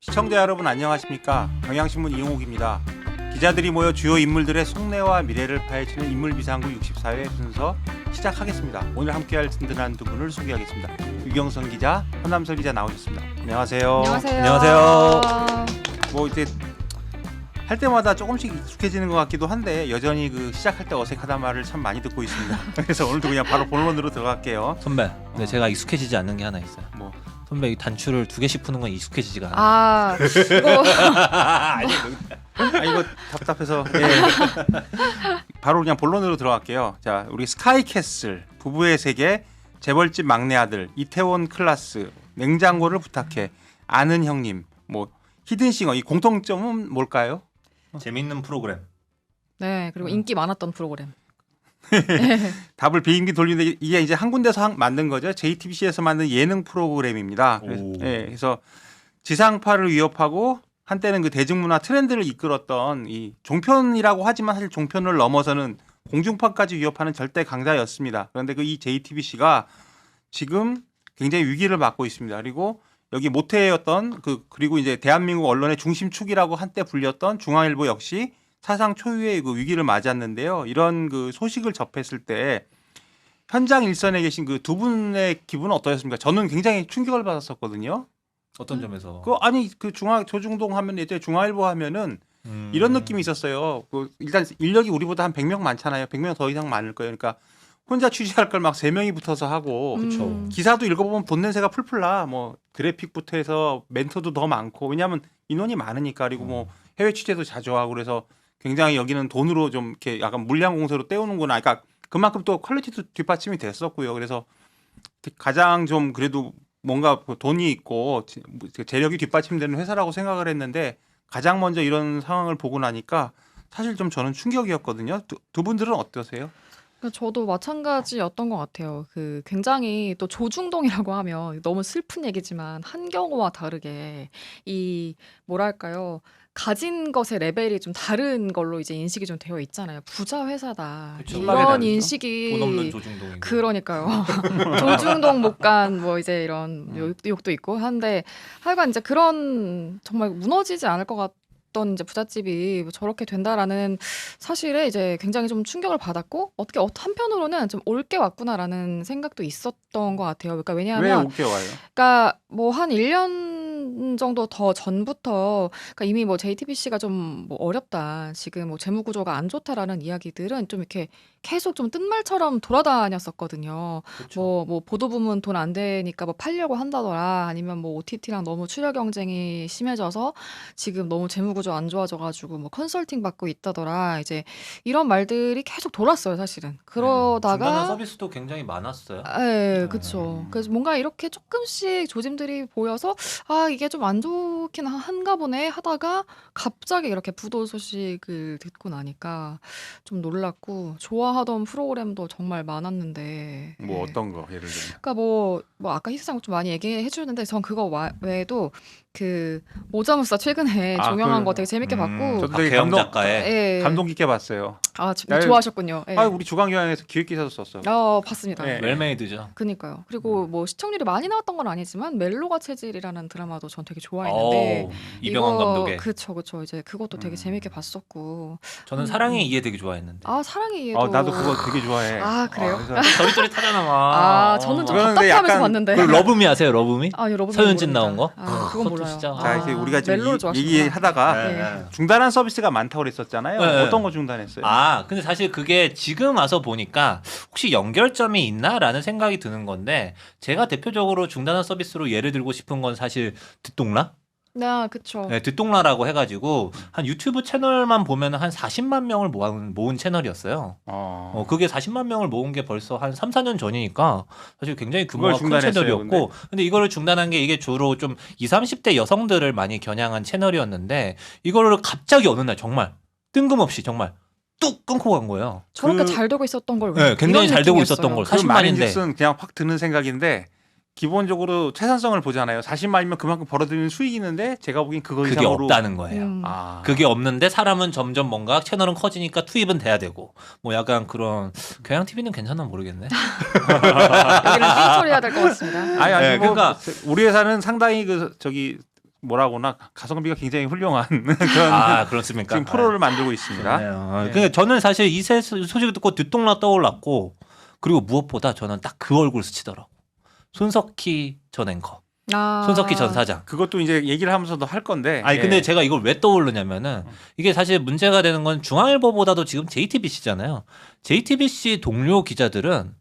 시청자 여러분 안녕하십니까? 경향신문 이용욱입니다. 기자들이 모여 주요 인물들의 속내와 미래를 파헤치는 인물비상구 64회 순서 시작하겠습니다. 오늘 함께할 든든한 두 분을 소개하겠습니다. 유경선 기자, 현남설 기자 나오셨습니다. 안녕하세요. 안녕하세요. 뭐 이제 할 때마다 조금씩 익숙해지는 것 같기도 한데 여전히 그 시작할 때 어색하다는 말을 참 많이 듣고 있습니다. 그래서 오늘도 그냥 바로 본론으로 들어갈게요. 선배, 근데 제가 익숙해지지 않는 게 하나 있어요. 뭐 선배 이 단추를 2개씩 푸는 건 익숙해지지가 않아요. 아, 이거 이거 답답해서 바로 그냥 본론으로 들어갈게요. 자, 우리 스카이캐슬 부부의 세계, 재벌집 막내 아들, 이태원 클라스, 냉장고를 부탁해, 아는 형님, 뭐 히든싱어, 이 공통점은 뭘까요? 재밌는 프로그램. 네, 그리고 인기 많았던 프로그램. 답을 비행기 돌리는데 이게 이제 한 군데서 만든 거죠. JTBC에서 만든 예능 프로그램입니다. 그래서 지상파를 위협하고 한때는 그 대중문화 트렌드를 이끌었던 이 종편이라고 하지만 사실 종편을 넘어서는 공중파까지 위협하는 절대 강자였습니다. 그런데 그 이 JTBC가 지금 굉장히 위기를 맞고 있습니다. 그리고 여기 모태였던 그리고 이제 대한민국 언론의 중심축이라고 한때 불렸던 중앙일보 역시 사상 초유의 그 위기를 맞았는데요. 이런 그 소식을 접했을 때 현장 일선에 계신 그 두 분의 기분은 어떠셨습니까? 저는 굉장히 충격을 받았었거든요. 어떤 점에서? 조중동 하면 예전에 중앙일보 하면은 이런 느낌이 있었어요. 일단 인력이 우리보다 한 100명 많잖아요. 100명 더 이상 많을 거예요. 그러니까 혼자 취재할 걸 막 3명이 붙어서 하고 그쵸. 기사도 읽어보면 돈 냄새가 풀풀 나. 뭐 그래픽부터 해서 멘토도 더 많고 왜냐하면 인원이 많으니까. 그리고 뭐 해외 취재도 자주 하고 그래서 굉장히 여기는 돈으로 좀 이렇게 약간 물량 공세로 때우는구나. 그러니까 그만큼 또 퀄리티도 뒷받침이 됐었고요. 그래서 가장 좀 그래도 뭔가 돈이 있고 재력이 뒷받침되는 회사라고 생각을 했는데 가장 먼저 이런 상황을 보고 나니까 사실 좀 저는 충격이었거든요. 두 분들은 어떠세요? 저도 마찬가지였던 것 같아요. 그 굉장히 또 조중동이라고 하면 너무 슬픈 얘기지만 한경호와 다르게 이 뭐랄까요? 가진 것의 레벨이 좀 다른 걸로 이제 인식이 좀 되어 있잖아요. 부자 회사다. 그쵸. 이런 다르죠. 인식이 돈 없는 조중동이고. 그러니까요. 조중동 못 간 뭐 이제 이런 욕도 있고 한데 하여간 이제 그런 정말 무너지지 않을 것 같던 이제 부잣집이 저렇게 된다라는 사실에 이제 굉장히 좀 충격을 받았고 어떻게 한편으로는 좀 옳게 왔구나라는 생각도 있었던 것 같아요. 그러니까 왜 왜냐하면 올게 와요? 그러니까 뭐 한 1년 정도 더 전부터 그러니까 이미 뭐 JTBC가 좀 뭐 어렵다. 지금 뭐 재무 구조가 안 좋다라는 이야기들은 좀 이렇게 계속 좀 뜬말처럼 돌아다녔었거든요. 그쵸. 뭐 보도 부문 돈 안 되니까 뭐 팔려고 한다더라. 아니면 뭐 OTT랑 너무 출혈 경쟁이 심해져서 지금 너무 재무 구조 안 좋아져 가지고 뭐 컨설팅 받고 있다더라. 이제 이런 말들이 계속 돌았어요, 사실은. 중간에 그러다가 서비스도 굉장히 많았어요. 예, 그쵸. 그래서 뭔가 이렇게 조금씩 조짐들이 보여서 아, 이게 좀 안 좋긴 한가 보네 하다가 갑자기 이렇게 부도 소식을 듣고 나니까 좀 놀랐고 좋아하던 프로그램도 정말 많았는데 뭐 예. 어떤 거 예를 들면 그러니까 뭐 아까 희수상 좀 많이 얘기해 주는데 전 그거 외에도 그 오자무사 최근에 아, 종영한 그- 거 되게 재밌게 봤고 저도 되게 박혜영 감동- 작가의 예. 감동 깊게 봤어요. 아, 야, 좋아하셨군요. 예. 우리 주간경향에서 기획 기사도 썼어. 봤습니다. 예. 웰메이드죠. 그니까요. 그리고 뭐 시청률이 많이 나왔던 건 아니지만 멜로가 체질이라는 드라마도 전 되게 좋아했는데 이병헌 감독의. 그쵸. 이제 그것도 되게 재밌게 봤었고 저는 사랑의 이해 되게 좋아했는데. 사랑의 이해도 나도 그거 되게 좋아해. 그래요? 그래서 저릿저릿하잖아 막. 저는 좀 그러는데 답답하면서 약간 봤는데 그 러브미 아세요? 러브미? 여러분 서윤진 나온 거? 그건 그것도 몰라요. 진짜. 자, 이제 우리가 지금 멜로를 좋아하시구나. 얘기하다가 네. 중단한 서비스가 많다고 그랬었잖아요. 네. 어떤 거 중단했어요? 근데 사실 그게 지금 와서 보니까 혹시 연결점이 있나라는 생각이 드는 건데 제가 대표적으로 중단한 서비스로 예를 들고 싶은 건 사실 듣동라? 네, 그쵸. 네, 듣동라라고 해가지고 한 유튜브 채널만 보면 한 40만 명을 모은 채널이었어요. 그게 40만 명을 모은 게 벌써 한 3, 4년 전이니까 사실 굉장히 규모가 큰 중단했어요, 채널이었고 근데 이거를 중단한 게 이게 주로 좀 20, 30대 여성들을 많이 겨냥한 채널이었는데 이거를 갑자기 어느 날 정말 뜬금없이 정말 뚝 끊고 간 거예요. 저렇게 그- 잘 되고 있었던 걸 네, 굉장히 잘 되고 있었던 걸. 그 40만인데 말인즉슨 그냥 확 드는 생각인데 기본적으로 채산성을 보잖아요. 40만이면 그만큼 벌어들이는 수익이 있는데 제가 보기엔 그거 그게 이상으로 없다는 거예요. 그게 없는데 사람은 점점 뭔가 채널은 커지니까 투입은 돼야 되고 뭐 약간 그런 경향 TV는 괜찮나 모르겠네. 여기는 띵 처리해야 될 것 같습니다. 아니 네, 뭐 그러니까 우리 회사는 상당히 뭐라고나 가성비가 굉장히 훌륭한 그런 그렇습니까? 지금 프로를 만들고 있습니다. 네. 네. 그러니까 저는 사실 이 소식을 듣고 뒤통나 떠올랐고 그리고 무엇보다 저는 딱 그 얼굴 스치더라고. 손석희 전 앵커, 손석희 전 사장. 그것도 이제 얘기를 하면서도 할 건데. 아니 예. 근데 제가 이걸 왜 떠오르냐면은 이게 사실 문제가 되는 건 중앙일보보다도 지금 JTBC잖아요. JTBC 동료 기자들은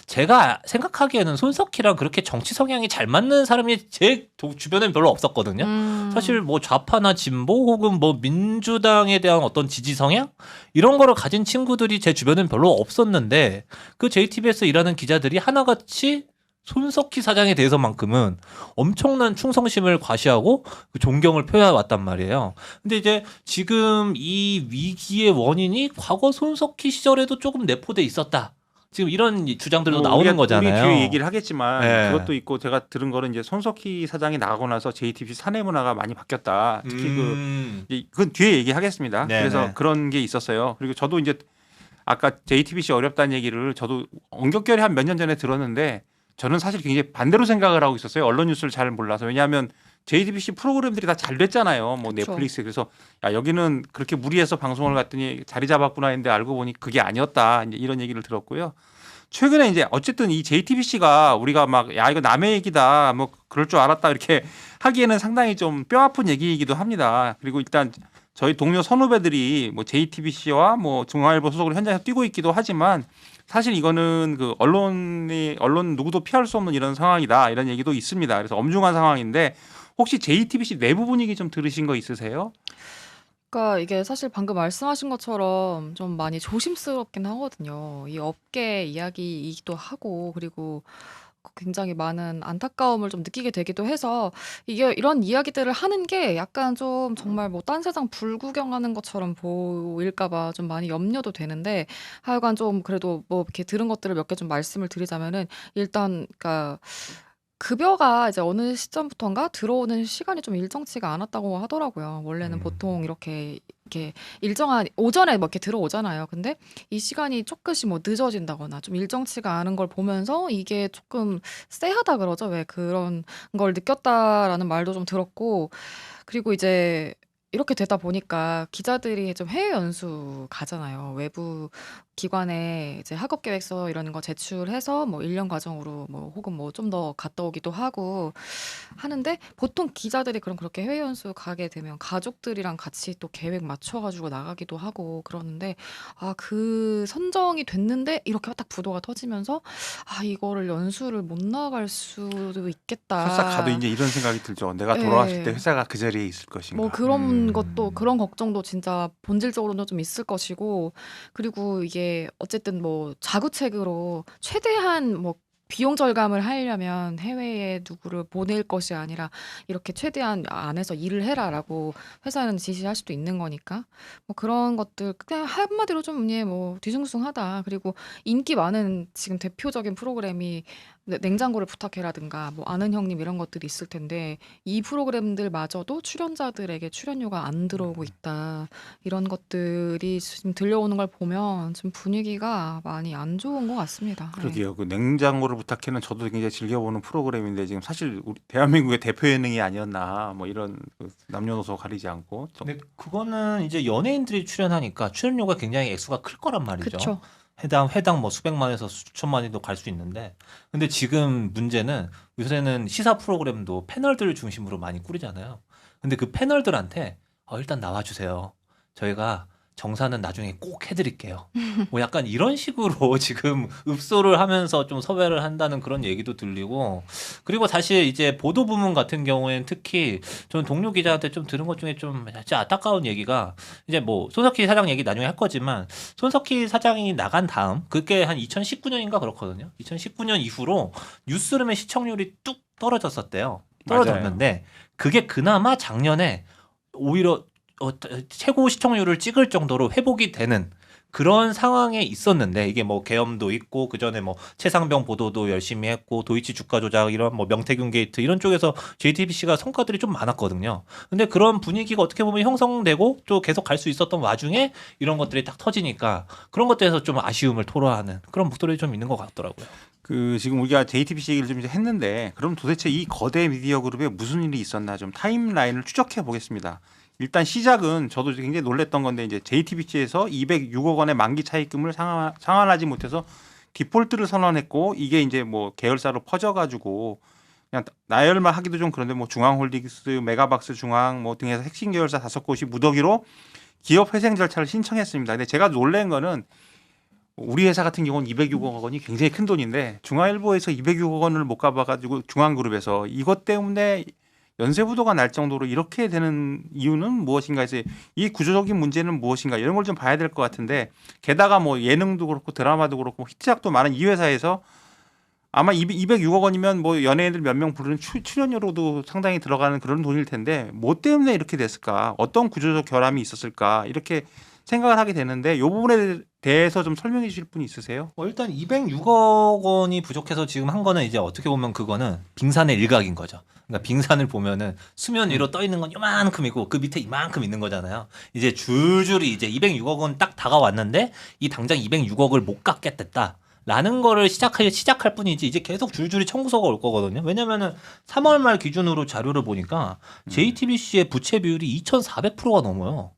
제가 생각하기에는 손석희랑 그렇게 정치 성향이 잘 맞는 사람이 제 주변엔 별로 없었거든요. 사실 뭐 좌파나 진보 혹은 뭐 민주당에 대한 어떤 지지 성향 이런 거를 가진 친구들이 제 주변엔 별로 없었는데 그 JTBC에서 일하는 기자들이 하나같이 손석희 사장에 대해서만큼은 엄청난 충성심을 과시하고 그 존경을 표해 왔단 말이에요. 근데 이제 지금 이 위기의 원인이 과거 손석희 시절에도 조금 내포돼 있었다. 지금 이런 주장들도 나오는 거잖아요. 우리 뒤에 얘기를 하겠지만 네. 그것도 있고 제가 들은 거는 이제 손석희 사장이 나가고 나서 JTBC 사내 문화가 많이 바뀌었다. 특히 그건 뒤에 얘기하겠습니다. 네네. 그래서 그런 게 있었어요. 그리고 저도 이제 아까 JTBC 어렵다는 얘기를 저도 엉겹결에 한 몇 년 전에 들었는데 저는 사실 굉장히 반대로 생각을 하고 있었어요. 언론 뉴스를 잘 몰라서. 왜냐하면 JTBC 프로그램들이 다 잘 됐잖아요. 뭐 그쵸. 넷플릭스. 그래서 야 여기는 그렇게 무리해서 방송을 갔더니 자리 잡았구나 했는데 알고 보니 그게 아니었다. 이제 이런 얘기를 들었고요. 최근에 이제 어쨌든 이 JTBC가 우리가 막 야 이거 남의 얘기다. 뭐 그럴 줄 알았다. 이렇게 하기에는 상당히 좀 뼈아픈 얘기이기도 합니다. 그리고 일단 저희 동료 선후배들이 뭐 JTBC와 뭐 중앙일보 소속으로 현장에서 뛰고 있기도 하지만 사실 이거는 그 언론 누구도 피할 수 없는 이런 상황이다. 이런 얘기도 있습니다. 그래서 엄중한 상황인데 혹시 JTBC 내부 분위기 좀 들으신 거 있으세요? 그러니까 이게 사실 방금 말씀하신 것처럼 좀 많이 조심스럽긴 하거든요. 이 업계 이야기이기도 하고 그리고 굉장히 많은 안타까움을 좀 느끼게 되기도 해서 이게 이런 이야기들을 하는 게 약간 좀 정말 뭐 딴 세상 불구경하는 것처럼 보일까 봐 좀 많이 염려도 되는데 하여간 좀 그래도 뭐 이렇게 들은 것들을 몇 개 좀 말씀을 드리자면은 일단 그러니까 급여가 이제 어느 시점부턴가 들어오는 시간이 좀 일정치가 않았다고 하더라고요. 원래는 보통 이렇게 일정한 오전에 뭐 이렇게 들어오잖아요. 근데 이 시간이 조금씩 뭐 늦어진다거나 좀 일정치가 않은 걸 보면서 이게 조금 쎄하다 그러죠. 왜 그런 걸 느꼈다라는 말도 좀 들었고 그리고 이제 이렇게 되다 보니까 기자들이 좀 해외 연수 가잖아요. 외부 기관에 이제 학업 계획서 이런 거 제출해서 뭐 1년 과정으로 뭐 혹은 뭐 좀 더 갔다 오기도 하고 하는데 보통 기자들이 그렇게 해외 연수 가게 되면 가족들이랑 같이 또 계획 맞춰가지고 나가기도 하고 그러는데 그 선정이 됐는데 이렇게 딱 부도가 터지면서 이거를 연수를 못 나갈 수도 있겠다. 설사 가도 이제 이런 생각이 들죠. 내가 네. 돌아왔을 때 회사가 그 자리에 있을 것인가. 뭐 그런 것도 그런 걱정도 진짜 본질적으로는 좀 있을 것이고 그리고 이게 어쨌든 뭐 자구책으로 최대한 뭐 비용 절감을 하려면 해외에 누구를 보낼 것이 아니라 이렇게 최대한 안에서 일을 해라라고 회사는 지시할 수도 있는 거니까 뭐 그런 것들 그냥 한마디로 좀 뭐 뒤숭숭하다. 그리고 인기 많은 지금 대표적인 프로그램이 냉장고를 부탁해라든가 뭐 아는 형님 이런 것들이 있을 텐데 이 프로그램들마저도 출연자들에게 출연료가 안 들어오고 있다. 이런 것들이 지금 들려오는 걸 보면 좀 분위기가 많이 안 좋은 것 같습니다. 네. 그러게요. 그 냉장고를 부탁해는 저도 굉장히 즐겨보는 프로그램인데 지금 사실 우리 대한민국의 대표 예능이 아니었나 뭐 이런 그 남녀노소 가리지 않고 근데 그거는 이제 연예인들이 출연하니까 출연료가 굉장히 액수가 클 거란 말이죠. 그쵸. 회당 뭐 수백만에서 수천만에도 갈 수 있는데 근데 지금 문제는 요새는 시사 프로그램도 패널들을 중심으로 많이 꾸리잖아요. 근데 그 패널들한테 일단 나와주세요. 저희가 정산은 나중에 꼭 해드릴게요. 뭐 약간 이런 식으로 지금 읍소를 하면서 좀 섭외를 한다는 그런 얘기도 들리고 그리고 사실 이제 보도 부문 같은 경우에는 특히 저는 동료 기자한테 좀 들은 것 중에 좀 진짜 안타까운 얘기가 이제 뭐 손석희 사장 얘기 나중에 할 거지만 손석희 사장이 나간 다음 그게 한 2019년인가 그렇거든요. 2019년 이후로 뉴스룸의 시청률이 뚝 떨어졌었대요. 떨어졌는데 그게 그나마 작년에 오히려 최고 시청률을 찍을 정도로 회복이 되는 그런 상황에 있었는데 이게 뭐 계엄도 있고 그 전에 뭐 최상병 보도도 열심히 했고 도이치 주가 조작 이런 뭐 명태균 게이트 이런 쪽에서 JTBC가 성과들이 좀 많았거든요. 근데 그런 분위기가 어떻게 보면 형성되고 또 계속 갈 수 있었던 와중에 이런 것들이 딱 터지니까 그런 것들에서 좀 아쉬움을 토로하는 그런 목소리 좀 있는 것 같더라고요. 지금 우리가 JTBC 얘기를 좀 이제 했는데 그럼 도대체 이 거대 미디어 그룹에 무슨 일이 있었나 좀 타임라인을 추적해 보겠습니다. 일단 시작은 저도 굉장히 놀랬던 건데 이제 JTBC에서 206억 원의 만기 차입금을 상환하지 못해서 디폴트를 선언했고 이게 이제 뭐 계열사로 퍼져가지고 그냥 나열만 하기도 좀 그런데 뭐 중앙홀딩스, 메가박스 중앙 뭐 등에서 핵심 계열사 5곳이 무더기로 기업 회생 절차를 신청했습니다. 근데 제가 놀란 거는 우리 회사 같은 경우는 206억 원이 굉장히 큰 돈인데 중앙일보에서 206억 원을 못 갚아가지고 중앙그룹에서 이것 때문에 연쇄부도가 날 정도로 이렇게 되는 이유는 무엇인가 해서 이 구조적인 문제는 무엇인가 이런 걸 좀 봐야 될 것 같은데 게다가 뭐 예능도 그렇고 드라마도 그렇고 히트작도 많은 이 회사에서 아마 206억 원이면 뭐 연예인들 몇 명 부르는 출연료로도 상당히 들어가는 그런 돈일 텐데 뭐 때문에 이렇게 됐을까 어떤 구조적 결함이 있었을까 이렇게 생각을 하게 되는데 이 부분에 대해서 좀 설명해 주실 분이 있으세요? 일단 206억 원이 부족해서 지금 한 거는 이제 어떻게 보면 그거는 빙산의 일각인 거죠. 그러니까 빙산을 보면은 수면 위로 떠 있는 건 요만큼이고 그 밑에 이만큼 있는 거잖아요. 이제 줄줄이 이제 206억 원 딱 다가왔는데 이 당장 206억을 못 갚겠다. 라는 거를 시작할 뿐이지 이제 계속 줄줄이 청구서가 올 거거든요. 왜냐면은 3월 말 기준으로 자료를 보니까 JTBC의 부채 비율이 2,400%가 넘어요.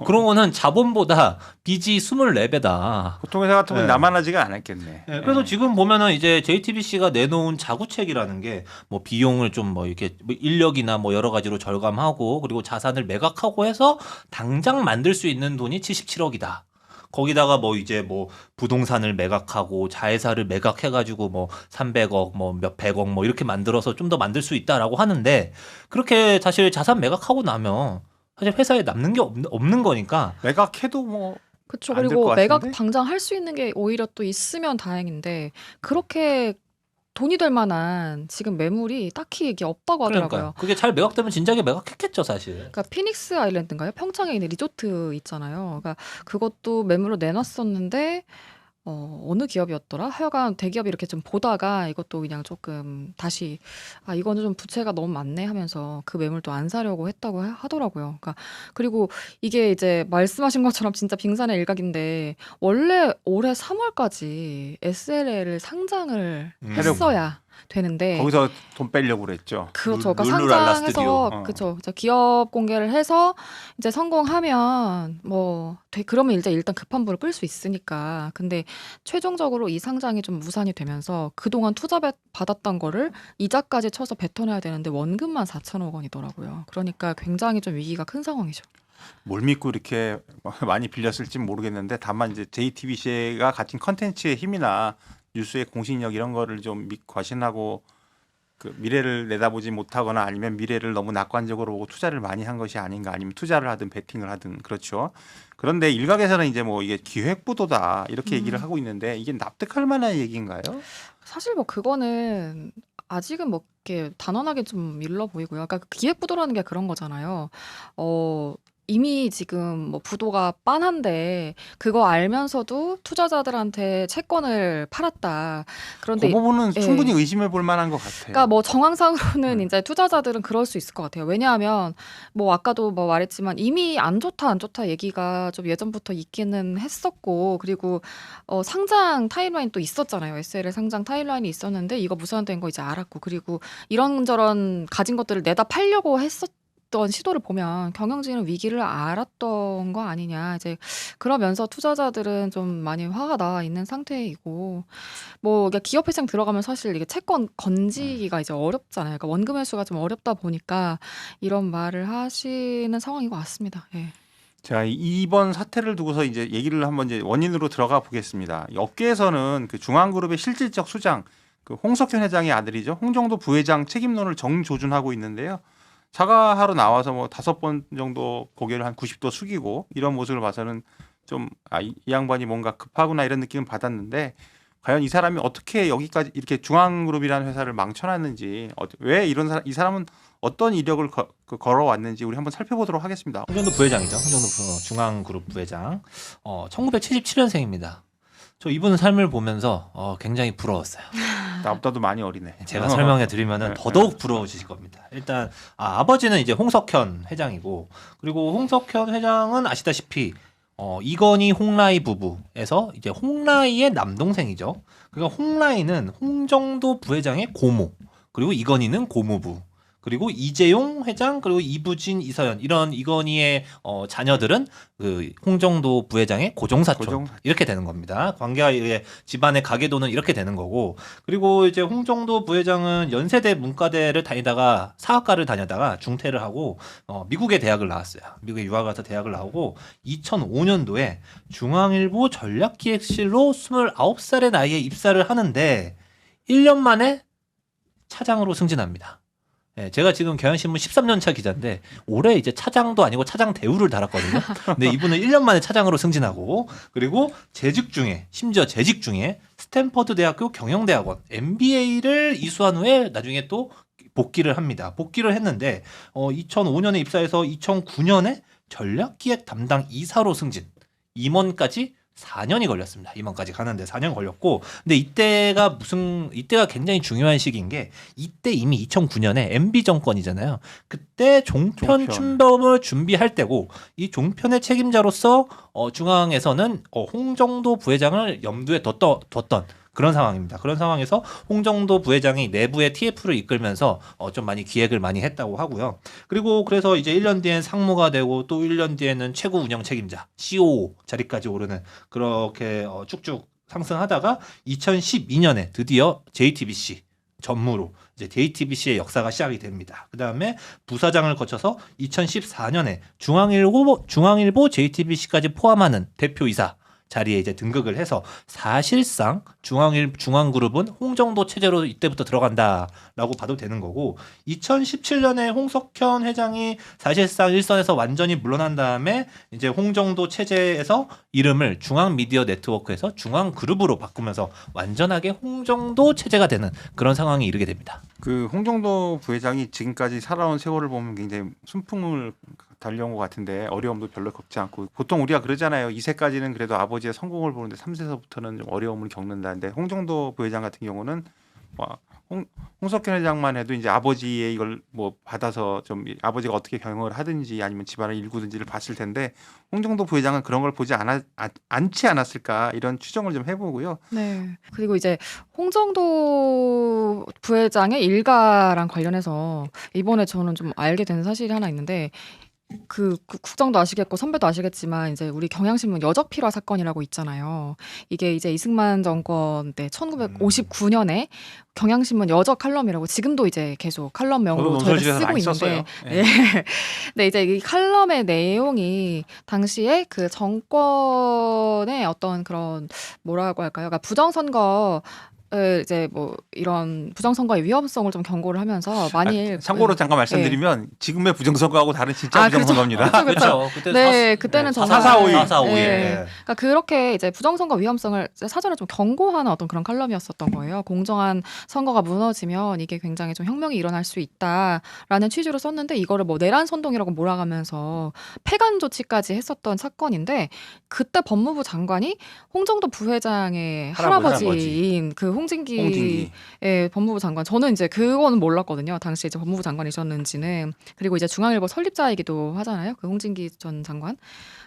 그러면은 자본보다 빚이 24배다. 보통 회사 같은 경우는 네. 남아나지가 않았겠네. 네, 그래서 지금 보면은 이제 JTBC가 내놓은 자구책이라는 게 뭐 비용을 좀 뭐 이렇게 뭐 인력이나 뭐 여러 가지로 절감하고 그리고 자산을 매각하고 해서 당장 만들 수 있는 돈이 77억이다. 거기다가 뭐 이제 뭐 부동산을 매각하고 자회사를 매각해가지고 뭐 300억 뭐 몇백억 뭐 이렇게 만들어서 좀 더 만들 수 있다라고 하는데 그렇게 사실 자산 매각하고 나면 사실 회사에 남는 게 없는 거니까 매각해도 뭐 그렇죠. 안될것 그리고 매각 같은데? 당장 할 수 있는 게 오히려 또 있으면 다행인데 그렇게 돈이 될 만한 지금 매물이 딱히 이게 없다고 하더라고요. 그러니까요. 그게 잘 매각되면 진작에 매각했겠죠 사실. 그러니까 피닉스 아일랜드인가요? 평창에 있는 리조트 있잖아요. 그러니까 그것도 매물로 내놨었는데 어느 기업이었더라? 하여간 대기업이 이렇게 좀 보다가 이것도 그냥 조금 다시 이거는 좀 부채가 너무 많네 하면서 그 매물도 안 사려고 했다고 하더라고요. 그러니까 그리고 이게 이제 말씀하신 것처럼 진짜 빙산의 일각인데 원래 올해 3월까지 SLL을 상장을 했어야 되는데 거기서 돈 빼려고 그랬죠. 그렇죠. 그러니까 룰루랄라 상장해서 스튜디오. 그렇죠. 기업 공개를 해서 이제 성공하면 뭐 그러면 이제 일단 급한 불을 끌 수 있으니까. 근데 최종적으로 이 상장이 좀 무산이 되면서 그동안 투자 받았던 거를 이자까지 쳐서 뱉어내야 되는데 원금만 4천억 원이더라고요. 그러니까 굉장히 좀 위기가 큰 상황이죠. 뭘 믿고 이렇게 많이 빌렸을지 모르겠는데 다만 이제 JTBC가 가진 컨텐츠의 힘이나 뉴스의 공신력 이런 거를 좀 과신하고 그 미래를 내다보지 못하거나 아니면 미래를 너무 낙관적으로 보고 투자를 많이 한 것이 아닌가 아니면 투자를 하든 베팅을 하든 그렇죠. 그런데 일각에서는 이제 뭐 이게 기획부도다 이렇게 얘기를 하고 있는데 이게 납득할 만한 얘기인가요? 사실 뭐 그거는 아직은 뭐 이렇게 단언하게 좀 일러 보이고요. 그러니까 기획부도라는 게 그런 거잖아요. 이미 지금 뭐 부도가 빤한데 그거 알면서도 투자자들한테 채권을 팔았다. 그런데 그 부분은 예. 충분히 의심해 볼 만한 것 같아요. 그러니까 뭐 정황상으로는 이제 투자자들은 그럴 수 있을 것 같아요. 왜냐하면 뭐 아까도 뭐 말했지만 이미 안 좋다 얘기가 좀 예전부터 있기는 했었고 그리고 상장 타임라인 또 있었잖아요. SLL 상장 타임라인이 있었는데 이거 무산된 거 이제 알았고 그리고 이런저런 가진 것들을 내다 팔려고 했었던 시도를 보면 경영진은 위기를 알았던 거 아니냐. 이제 그러면서 투자자들은 좀 많이 화가 나 있는 상태이고 뭐 그러니까 기업 회생 들어가면 사실 이게 채권 건지기가 이제 어렵잖아요. 그러니까 원금 회수가 좀 어렵다 보니까 이런 말을 하시는 상황인 것 같습니다. 예. 자, 이번 사태를 두고서 이제 얘기를 한번 이제 원인으로 들어가 보겠습니다. 업계에서는 그 중앙그룹의 실질적 수장, 그 홍석현 회장의 아들이죠. 홍정도 부회장 책임론을 정조준하고 있는데요. 사과하러 나와서 뭐 5번 정도 고개를 한 90도 숙이고 이런 모습을 봐서는 좀 이 양반이 뭔가 급하구나 이런 느낌을 받았는데 과연 이 사람이 어떻게 여기까지 이렇게 중앙그룹이라는 회사를 망쳐놨는지 왜 이 사람은 어떤 이력을 걸어왔는지 우리 한번 살펴보도록 하겠습니다. 홍정도 부회장이죠. 홍정도 중앙그룹 부회장. 1977년생입니다. 저 이분 삶을 보면서 굉장히 부러웠어요. 나보다도 많이 어리네. 제가 설명해 드리면은 네, 더더욱 부러우실 겁니다. 일단 아버지는 이제 홍석현 회장이고 그리고 홍석현 회장은 아시다시피 이건희 홍라희 부부에서 이제 홍라희의 남동생이죠. 그러니까 홍라희는 홍정도 부회장의 고모, 그리고 이건희는 고모부, 그리고 이재용 회장, 그리고 이부진, 이서연 이런 이건희의 자녀들은 그 홍정도 부회장의 고종사촌 이렇게 되는 겁니다. 관계가 이게 집안의 가계도는 이렇게 되는 거고, 그리고 이제 홍정도 부회장은 연세대 문과대를 다니다가 사학과를 다녔다가 중퇴를 하고 미국의 대학을 나왔어요. 미국에 유학 가서 대학을 나오고 2005년도에 중앙일보 전략기획실로 29살의 나이에 입사를 하는데 1년 만에 차장으로 승진합니다. 네, 제가 지금 경향신문 13년 차 기자인데 올해 이제 차장도 아니고 차장 대우를 달았거든요. 근데 이분은 1년 만에 차장으로 승진하고, 그리고 심지어 재직 중에 스탠퍼드 대학교 경영대학원 MBA를 이수한 후에 나중에 또 복귀를 합니다. 복귀를 했는데 2005년에 입사해서 2009년에 전략기획 담당 이사로 승진. 임원까지 4년이 걸렸습니다. 임원까지 가는데 4년 걸렸고, 근데 이때가 굉장히 중요한 시기인 게, 이때 이미 2009년에 MB 정권이잖아요. 그때 종편 출범을 준비할 때고, 이 종편의 책임자로서 중앙에서는 홍정도 부회장을 염두에 뒀던 그런 상황입니다. 그런 상황에서 홍정도 부회장이 내부의 TF를 이끌면서 좀 많이 기획을 많이 했다고 하고요. 그리고 그래서 이제 1년 뒤엔 상무가 되고, 또 1년 뒤에는 최고 운영 책임자, COO 자리까지 오르는, 그렇게 쭉쭉 상승하다가 2012년에 드디어 JTBC 전무로 이제 JTBC의 역사가 시작이 됩니다. 그 다음에 부사장을 거쳐서 2014년에 중앙일보 JTBC까지 포함하는 대표이사 자리에 이제 등극을 해서, 사실상 중앙그룹은 홍정도 체제로 이때부터 들어간다라고 봐도 되는 거고, 2017년에 홍석현 회장이 사실상 일선에서 완전히 물러난 다음에 이제 홍정도 체제에서 이름을 중앙미디어네트워크에서 중앙그룹으로 바꾸면서 완전하게 홍정도 체제가 되는 그런 상황에 이르게 됩니다. 그 홍정도 부회장이 지금까지 살아온 세월을 보면 굉장히 순풍을 달려온 것 같은데 어려움도 별로 겪지 않고, 보통 우리가 그러잖아요. 2세까지는 그래도 아버지의 성공을 보는데 3세서부터는 좀 어려움을 겪는다는데, 홍정도 부회장 같은 경우는 홍석현 회장만 해도 이제 아버지의 이걸 뭐 받아서 좀 아버지가 어떻게 경영을 하든지 아니면 집안을 일구든지를 봤을 텐데, 홍정도 부회장은 그런 걸 보지 않지 않았을까, 이런 추정을 좀 해보고요. 네. 그리고 이제 홍정도 부회장의 일가랑 관련해서 이번에 저는 좀 알게 된 사실이 하나 있는데, 그 국장도 아시겠고 선배도 아시겠지만 이제 우리 경향신문 여적필화 사건이라고 있잖아요. 이게 이제 이승만 정권 때 1959년에 경향신문 여적 칼럼이라고 지금도 이제 계속 칼럼명으로 저희가 쓰고 있는데, 네. 근데 이제 이 칼럼의 내용이 당시에 그 정권의 어떤 그런 뭐라고 할까요? 그러니까 부정선거 이제 뭐 이런 부정선거의 위험성을 좀 경고를 하면서 만일 참고로 잠깐 말씀드리면 지금의 부정선거하고 다른 진짜 부정선거입니다. 그렇죠. 그때는 정말 4.4.5일. 그러니까 그렇게 이제 부정선거 위험성을 사전에 좀 경고하는 어떤 그런 칼럼이었었던 거예요. 공정한 선거가 무너지면 이게 굉장히 좀 혁명이 일어날 수 있다라는 취지로 썼는데, 이거를 뭐 내란 선동이라고 몰아가면서 폐간 조치까지 했었던 사건인데, 그때 법무부 장관이 홍정도 부회장의 할아버지인 그 홍진기 법무부 장관. 저는 이제 그거는 몰랐거든요. 당시 이제 법무부 장관이셨는지는. 그리고 이제 중앙일보 설립자이기도 하잖아요. 그 홍진기 전 장관.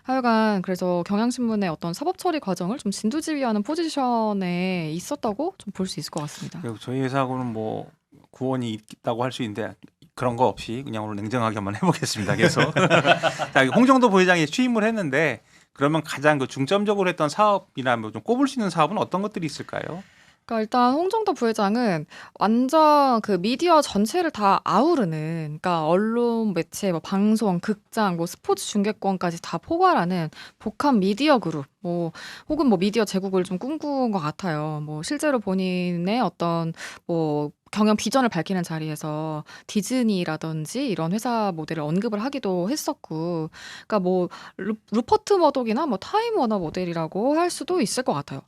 하여간 그래서 경향신문의 어떤 사법 처리 과정을 좀 진두지휘하는 포지션에 있었다고 좀 볼 수 있을 것 같습니다. 저희 회사하고는 뭐 구원이 있다고 할 수 있는데 그런 거 없이 그냥 오늘 냉정하게 한번 해보겠습니다. 계속. 자, 홍정도 부회장이 취임을 했는데, 그러면 가장 그 중점적으로 했던 사업이나 뭐 좀 꼽을 수 있는 사업은 어떤 것들이 있을까요? 그러니까 일단 홍정도 부회장은 완전 그 미디어 전체를 다 아우르는, 그러니까 언론, 매체, 뭐 방송, 극장, 뭐 스포츠 중계권까지 다 포괄하는 복합 미디어 그룹, 뭐 혹은 뭐 미디어 제국을 좀 꿈꾼 것 같아요. 뭐 실제로 본인의 어떤 뭐 경영 비전을 밝히는 자리에서 디즈니라든지 이런 회사 모델을 언급을 하기도 했었고, 그러니까 뭐 루퍼트 머독이나 뭐 타임 워너 모델이라고 할 수도 있을 것 같아요.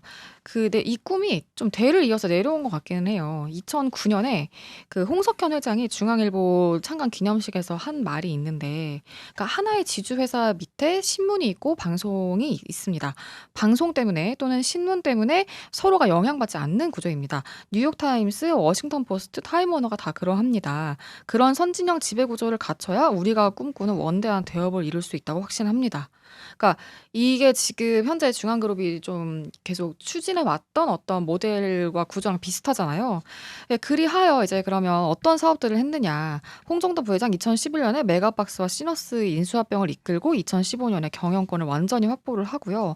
근데 이 꿈이 좀 대를 이어서 내려온 것 같기는 해요. 2009년에 그 홍석현 회장이 중앙일보 창간 기념식에서 한 말이 있는데, 그러니까 하나의 지주회사 밑에 신문이 있고 방송이 있습니다. 방송 때문에 또는 신문 때문에 서로가 영향받지 않는 구조입니다. 뉴욕타임스, 워싱턴 포스트, 타임워너가 다 그러합니다. 그런 선진형 지배구조를 갖춰야 우리가 꿈꾸는 원대한 대업을 이룰 수 있다고 확신합니다. 그러니까 이게 지금 현재 중앙그룹이 좀 계속 추진해 왔던 어떤 모델과 구조랑 비슷하잖아요. 예, 그리하여 이제 그러면 어떤 사업들을 했느냐. 홍정도 부회장 2011년에 메가박스와 시너스 인수합병을 이끌고 2015년에 경영권을 완전히 확보를 하고요.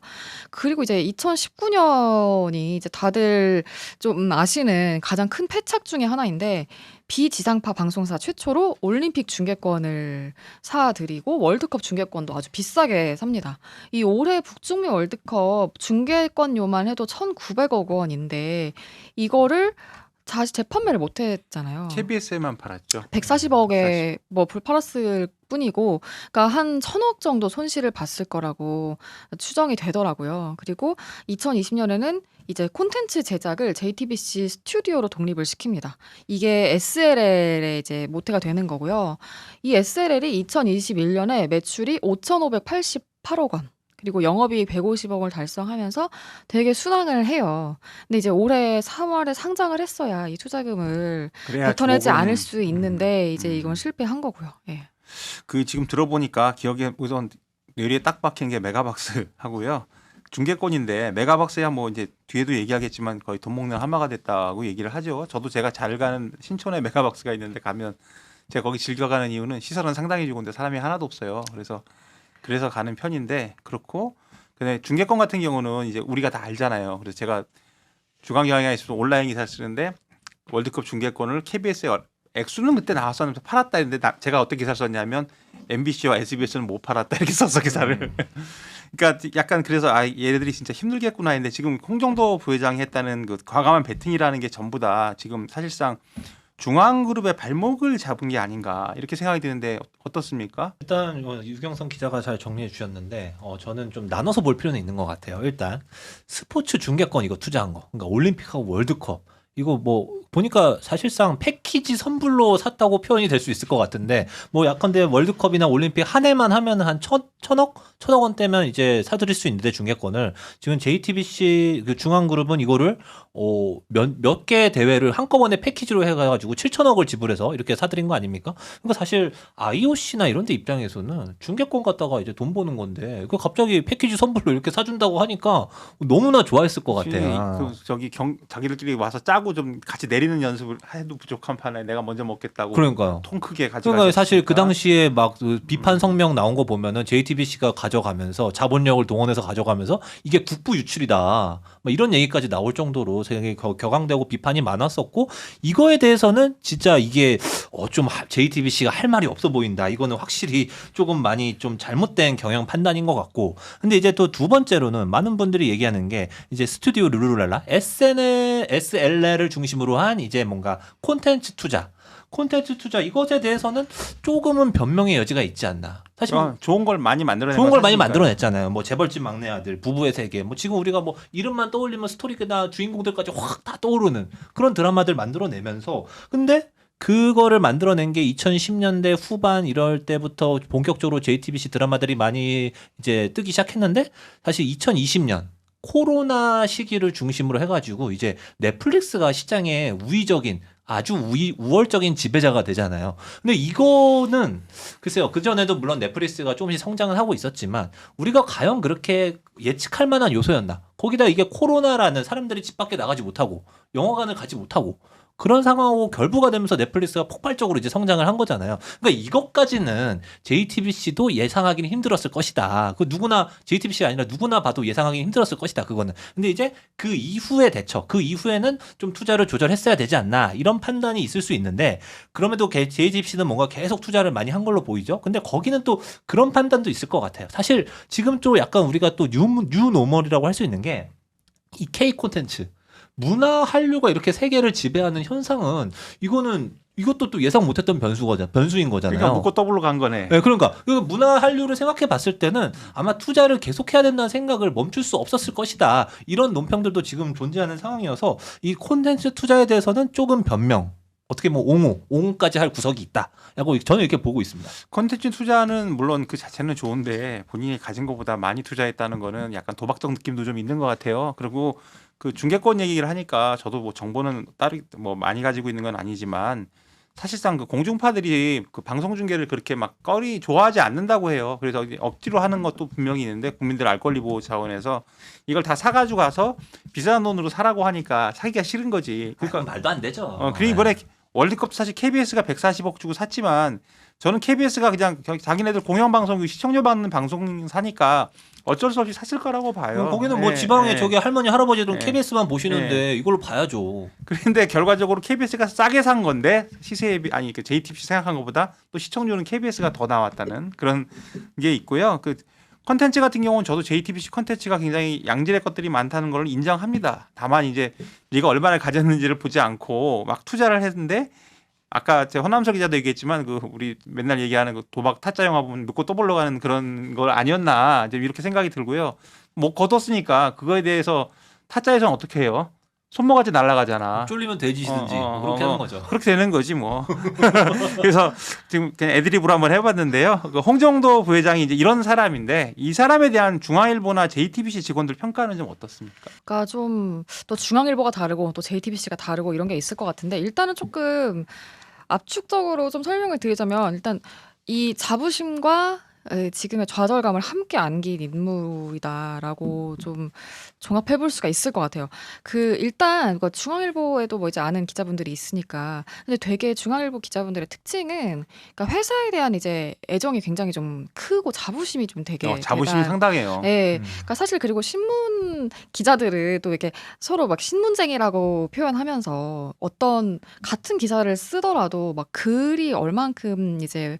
그리고 이제 2019년이 이제 다들 좀 아시는 가장 큰 패착 중에 하나인데 비지상파 방송사 최초로 올림픽 중계권을 사들이고 월드컵 중계권도 아주 비싸게 삽니다. 이 올해 북중미 월드컵 중계권료만 해도 1,900억 원인데 이거를 다시 재판매를 못 했잖아요. KBS에만 팔았죠. 140억에 뭐 불팔았을 뿐이고, 그러니까 한 1,000억 정도 손실을 봤을 거라고 추정이 되더라고요. 그리고 2020년에는 이제 콘텐츠 제작을 JTBC 스튜디오로 독립을 시킵니다. 이게 SLL에 이제 모태가 되는 거고요. 이 SLL이 2021년에 매출이 5,588억 원. 그리고 영업이익 150억을 달성하면서 되게 순항을 해요. 근데 이제 올해 3월에 상장을 했어야 이 투자금을 뱉어내지 않을 수 있는데 이제 이건 실패한 거고요. 예. 그 지금 들어보니까 기억에 우선 뇌리에 딱 박힌 게 메가박스 하고요. 중계권인데 메가박스야 뭐 이제 뒤에도 얘기하겠지만 거의 돈 먹는 하마가 됐다고 얘기를 하죠. 저도 제가 잘 가는 신촌에 메가박스가 있는데 가면 제가 거기 즐겨 가는 이유는 시설은 상당히 좋은데 사람이 하나도 없어요. 그래서 가는 편인데 그렇고 근데 중계권 같은 경우는 이제 우리가 다 알잖아요. 그래서 제가 중앙경향에 있어서 온라인 기사를 쓰는데 월드컵 중계권을 KBS에 액수는 그때 나왔었는데 팔았다 했는데 제가 어떤 기사를 썼냐면 MBC와 SBS는 못 팔았다 이렇게 썼어 기사를. 그러니까 약간 그래서 얘네들이 진짜 힘들겠구나 했는데 지금 홍정도 부회장이 했다는 그 과감한 베팅이라는 게 전부 다 지금 사실상 중앙그룹의 발목을 잡은 게 아닌가 이렇게 생각이 드는데 어떻습니까? 일단 유경선 기자가 잘 정리해 주셨는데 저는 좀 나눠서 볼 필요는 있는 것 같아요. 일단 스포츠 중계권 이거 투자한 거, 그러니까 올림픽하고 월드컵 이거 뭐 보니까 사실상 패키지 선불로 샀다고 표현이 될 수 있을 것 같은데 뭐 약간데 월드컵이나 올림픽 한 해만 하면 한 천억 원대면 이제 사들일 수 있는데 중계권을 지금 JTBC 그 중앙그룹은 이거를 몇 개 대회를 한꺼번에 패키지로 해가지고 7천억을 지불해서 이렇게 사들인 거 아닙니까? 그러니까 사실 IOC나 이런 데 입장에서는 중계권 갖다가 이제 돈 버는 건데 그 갑자기 패키지 선불로 이렇게 사준다고 하니까 너무나 좋아했을 것 같아요. 자기들끼리 와서 짜고 좀 같이 내리는 연습을 해도 부족한 판에 내가 먼저 먹겠다고. 그러니까요. 통 크게 가져가. 그러니까 사실 그 당시에 막 비판 성명 나온 거 보면은 JTBC가 가져가면서 자본력을 동원해서 가져가면서 이게 국부 유출이다. 막 이런 얘기까지 나올 정도로 되게 격앙되고 비판이 많았었고 이거에 대해서는 진짜 이게 좀 JTBC가 할 말이 없어 보인다. 이거는 확실히 조금 많이 좀 잘못된 경영 판단인 것 같고. 근데 이제 또 두 번째로는 많은 분들이 얘기하는 게 이제 스튜디오 룰루랄라 SLL을 중심으로 한 이제 뭔가 콘텐츠 투자 이것에 대해서는 조금은 변명의 여지가 있지 않나. 사실 좋은 걸 많이 만들어냈잖아요. 뭐 재벌집 막내 아들, 부부의 세계. 뭐 지금 우리가 뭐 이름만 떠올리면 스토리나 주인공들까지 확 다 떠오르는 그런 드라마들 만들어내면서 근데 그거를 만들어낸 게 2010년대 후반 이럴 때부터 본격적으로 JTBC 드라마들이 많이 이제 뜨기 시작했는데 사실 2020년 코로나 시기를 중심으로 해가지고 이제 넷플릭스가 시장에 아주 우월적인 지배자가 되잖아요. 근데 이거는 글쎄요. 그전에도 물론 넷플릭스가 조금씩 성장을 하고 있었지만 우리가 과연 그렇게 예측할 만한 요소였나. 거기다 이게 코로나라는 사람들이 집 밖에 나가지 못하고 영화관을 가지 못하고 그런 상황하고 결부가 되면서 넷플릭스가 폭발적으로 이제 성장을 한 거잖아요. 그러니까 이것까지는 JTBC도 예상하기는 힘들었을 것이다. 그 누구나 JTBC가 아니라 누구나 봐도 예상하기는 힘들었을 것이다. 그거는. 근데 이제 그 이후의 대처, 그 이후에는 좀 투자를 조절했어야 되지 않나 이런 판단이 있을 수 있는데 그럼에도 JTBC는 뭔가 계속 투자를 많이 한 걸로 보이죠. 근데 거기는 또 그런 판단도 있을 것 같아요. 사실 지금 좀 약간 우리가 또 뉴노멀이라고 할 수 있는 게 이 K 콘텐츠. 문화 한류가 이렇게 세계를 지배하는 현상은 이것도 또 예상 못했던 변수인 거잖아요. 그러니까 묶고 더블로 간 거네. 네, 그러니까 문화 한류를 생각해 봤을 때는 아마 투자를 계속해야 된다는 생각을 멈출 수 없었을 것이다. 이런 논평들도 지금 존재하는 상황이어서 이 콘텐츠 투자에 대해서는 조금 변명. 어떻게 뭐 옹호까지 할 구석이 있다라고 저는 이렇게 보고 있습니다. 콘텐츠 투자는 물론 그 자체는 좋은데 본인이 가진 것보다 많이 투자했다는 거는 약간 도박적 느낌도 좀 있는 것 같아요. 그리고 그 중개권 얘기를 하니까 저도 뭐 정보는 따로 뭐 많이 가지고 있는 건 아니지만 사실상 그 공중파들이 그 방송 중계를 그렇게 막 꺼리 좋아하지 않는다고 해요. 그래서 억지로 하는 것도 분명히 있는데 국민들 알 권리 보호 차원에서 이걸 다 사가지고 가서 비싼 돈으로 사라고 하니까 사기가 싫은 거지. 그러니까 말도 안 되죠. 그리고 이번에 월드컵 사실 KBS가 140억 주고 샀지만 저는 KBS가 그냥 자기네들 공영방송 시청료 받는 방송 사니까 어쩔 수 없이 샀을 거라고 봐요. 거기는 뭐 예, 지방에 예. 저기 할머니 할아버지들은 예. KBS만 보시는데 이걸로 봐야죠. 그런데 결과적으로 KBS가 싸게 산 건데 시세에 아니 그 JTBC 생각한 것보다 또 시청률은 KBS가 더 나왔다는 그런 게 있고요. 그 컨텐츠 같은 경우는 저도 JTBC 컨텐츠가 굉장히 양질의 것들이 많다는 걸 인정합니다. 다만 이제 네가 얼마나 가졌는지를 보지 않고 막 투자를 했는데 아까 제 허남석 기자도 얘기했지만 그 우리 맨날 얘기하는 그 도박 타짜 영화 보면 믿고 또 보러 가는 그런 걸 아니었나 이제 이렇게 생각이 들고요. 뭐 거뒀으니까 그거에 대해서 타짜에서는 어떻게 해요? 손모가지 날아가잖아. 쫄리면 돼지시든지 그렇게 하는 거죠. 그렇게 되는 거지 뭐. 그래서 지금 그냥 애드립으로 한번 해봤는데요. 그 홍정도 부회장이 이제 이런 사람인데 이 사람에 대한 중앙일보나 JTBC 직원들 평가는 좀 어떻습니까? 그러니까 좀 또 중앙일보가 다르고 또 JTBC가 다르고 이런 게 있을 것 같은데 일단은 조금 압축적으로 좀 설명을 드리자면 일단 이 자부심과 지금의 좌절감을 함께 안긴 인물이다라고 좀 종합해 볼 수가 있을 것 같아요. 그 일단 그 중앙일보에도 뭐 이제 아는 기자분들이 있으니까 근데 되게 중앙일보 기자분들의 특징은 그러니까 회사에 대한 이제 애정이 굉장히 좀 크고 자부심이 좀 되게 자부심이 상당해요. 네, 그러니까 사실 그리고 신문 기자들은 또 이렇게 서로 막 신문쟁이라고 표현하면서 어떤 같은 기사를 쓰더라도 막 글이 얼만큼 이제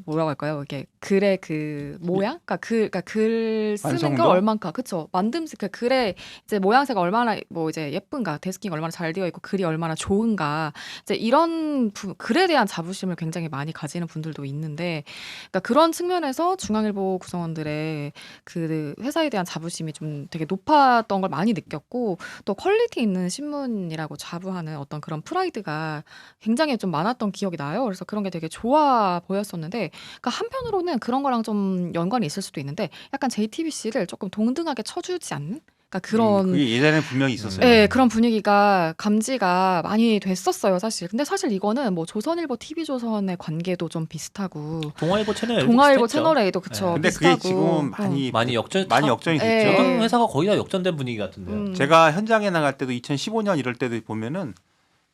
뭐라고 할까요? 이게 글의 그 모양, 그러니까 글 쓰는 완성도? 걸 얼만큼, 그쵸? 만듦새 그 글의 이제 모양새가 얼마나 뭐 이제 예쁜가, 데스킹이 얼마나 잘 되어 있고 글이 얼마나 좋은가, 이제 이런 글에 대한 자부심을 굉장히 많이 가지는 분들도 있는데, 그러니까 그런 측면에서 중앙일보 구성원들의 그 회사에 대한 자부심이 좀 되게 높았던 걸 많이 느꼈고, 또 퀄리티 있는 신문이라고 자부하는 어떤 그런 프라이드가 굉장히 좀 많았던 기억이 나요. 그래서 그런 게 되게 좋아 보였었는데, 그러니까 한편으로는 그런 거랑 좀 연관이 있을 수도 있는데, 약간 JTBC를 조금 동등하게 쳐주지 않는? 그러니까 그런 그게 예전에 분명히 있었어요. 네, 그런 분위기가 감지가 많이 됐었어요, 사실. 근데 사실 이거는 뭐 조선일보, TV조선의 관계도 좀 비슷하고, 동아일보 채널 동아일보 채널A도 그쵸. 네. 근데 비슷하고. 그게 지금 많이 역전이 예. 됐죠. 모든 회사가 거의 다 역전된 분위기 같은데요. 제가 현장에 나갈 때도 2015년 이럴 때도 보면은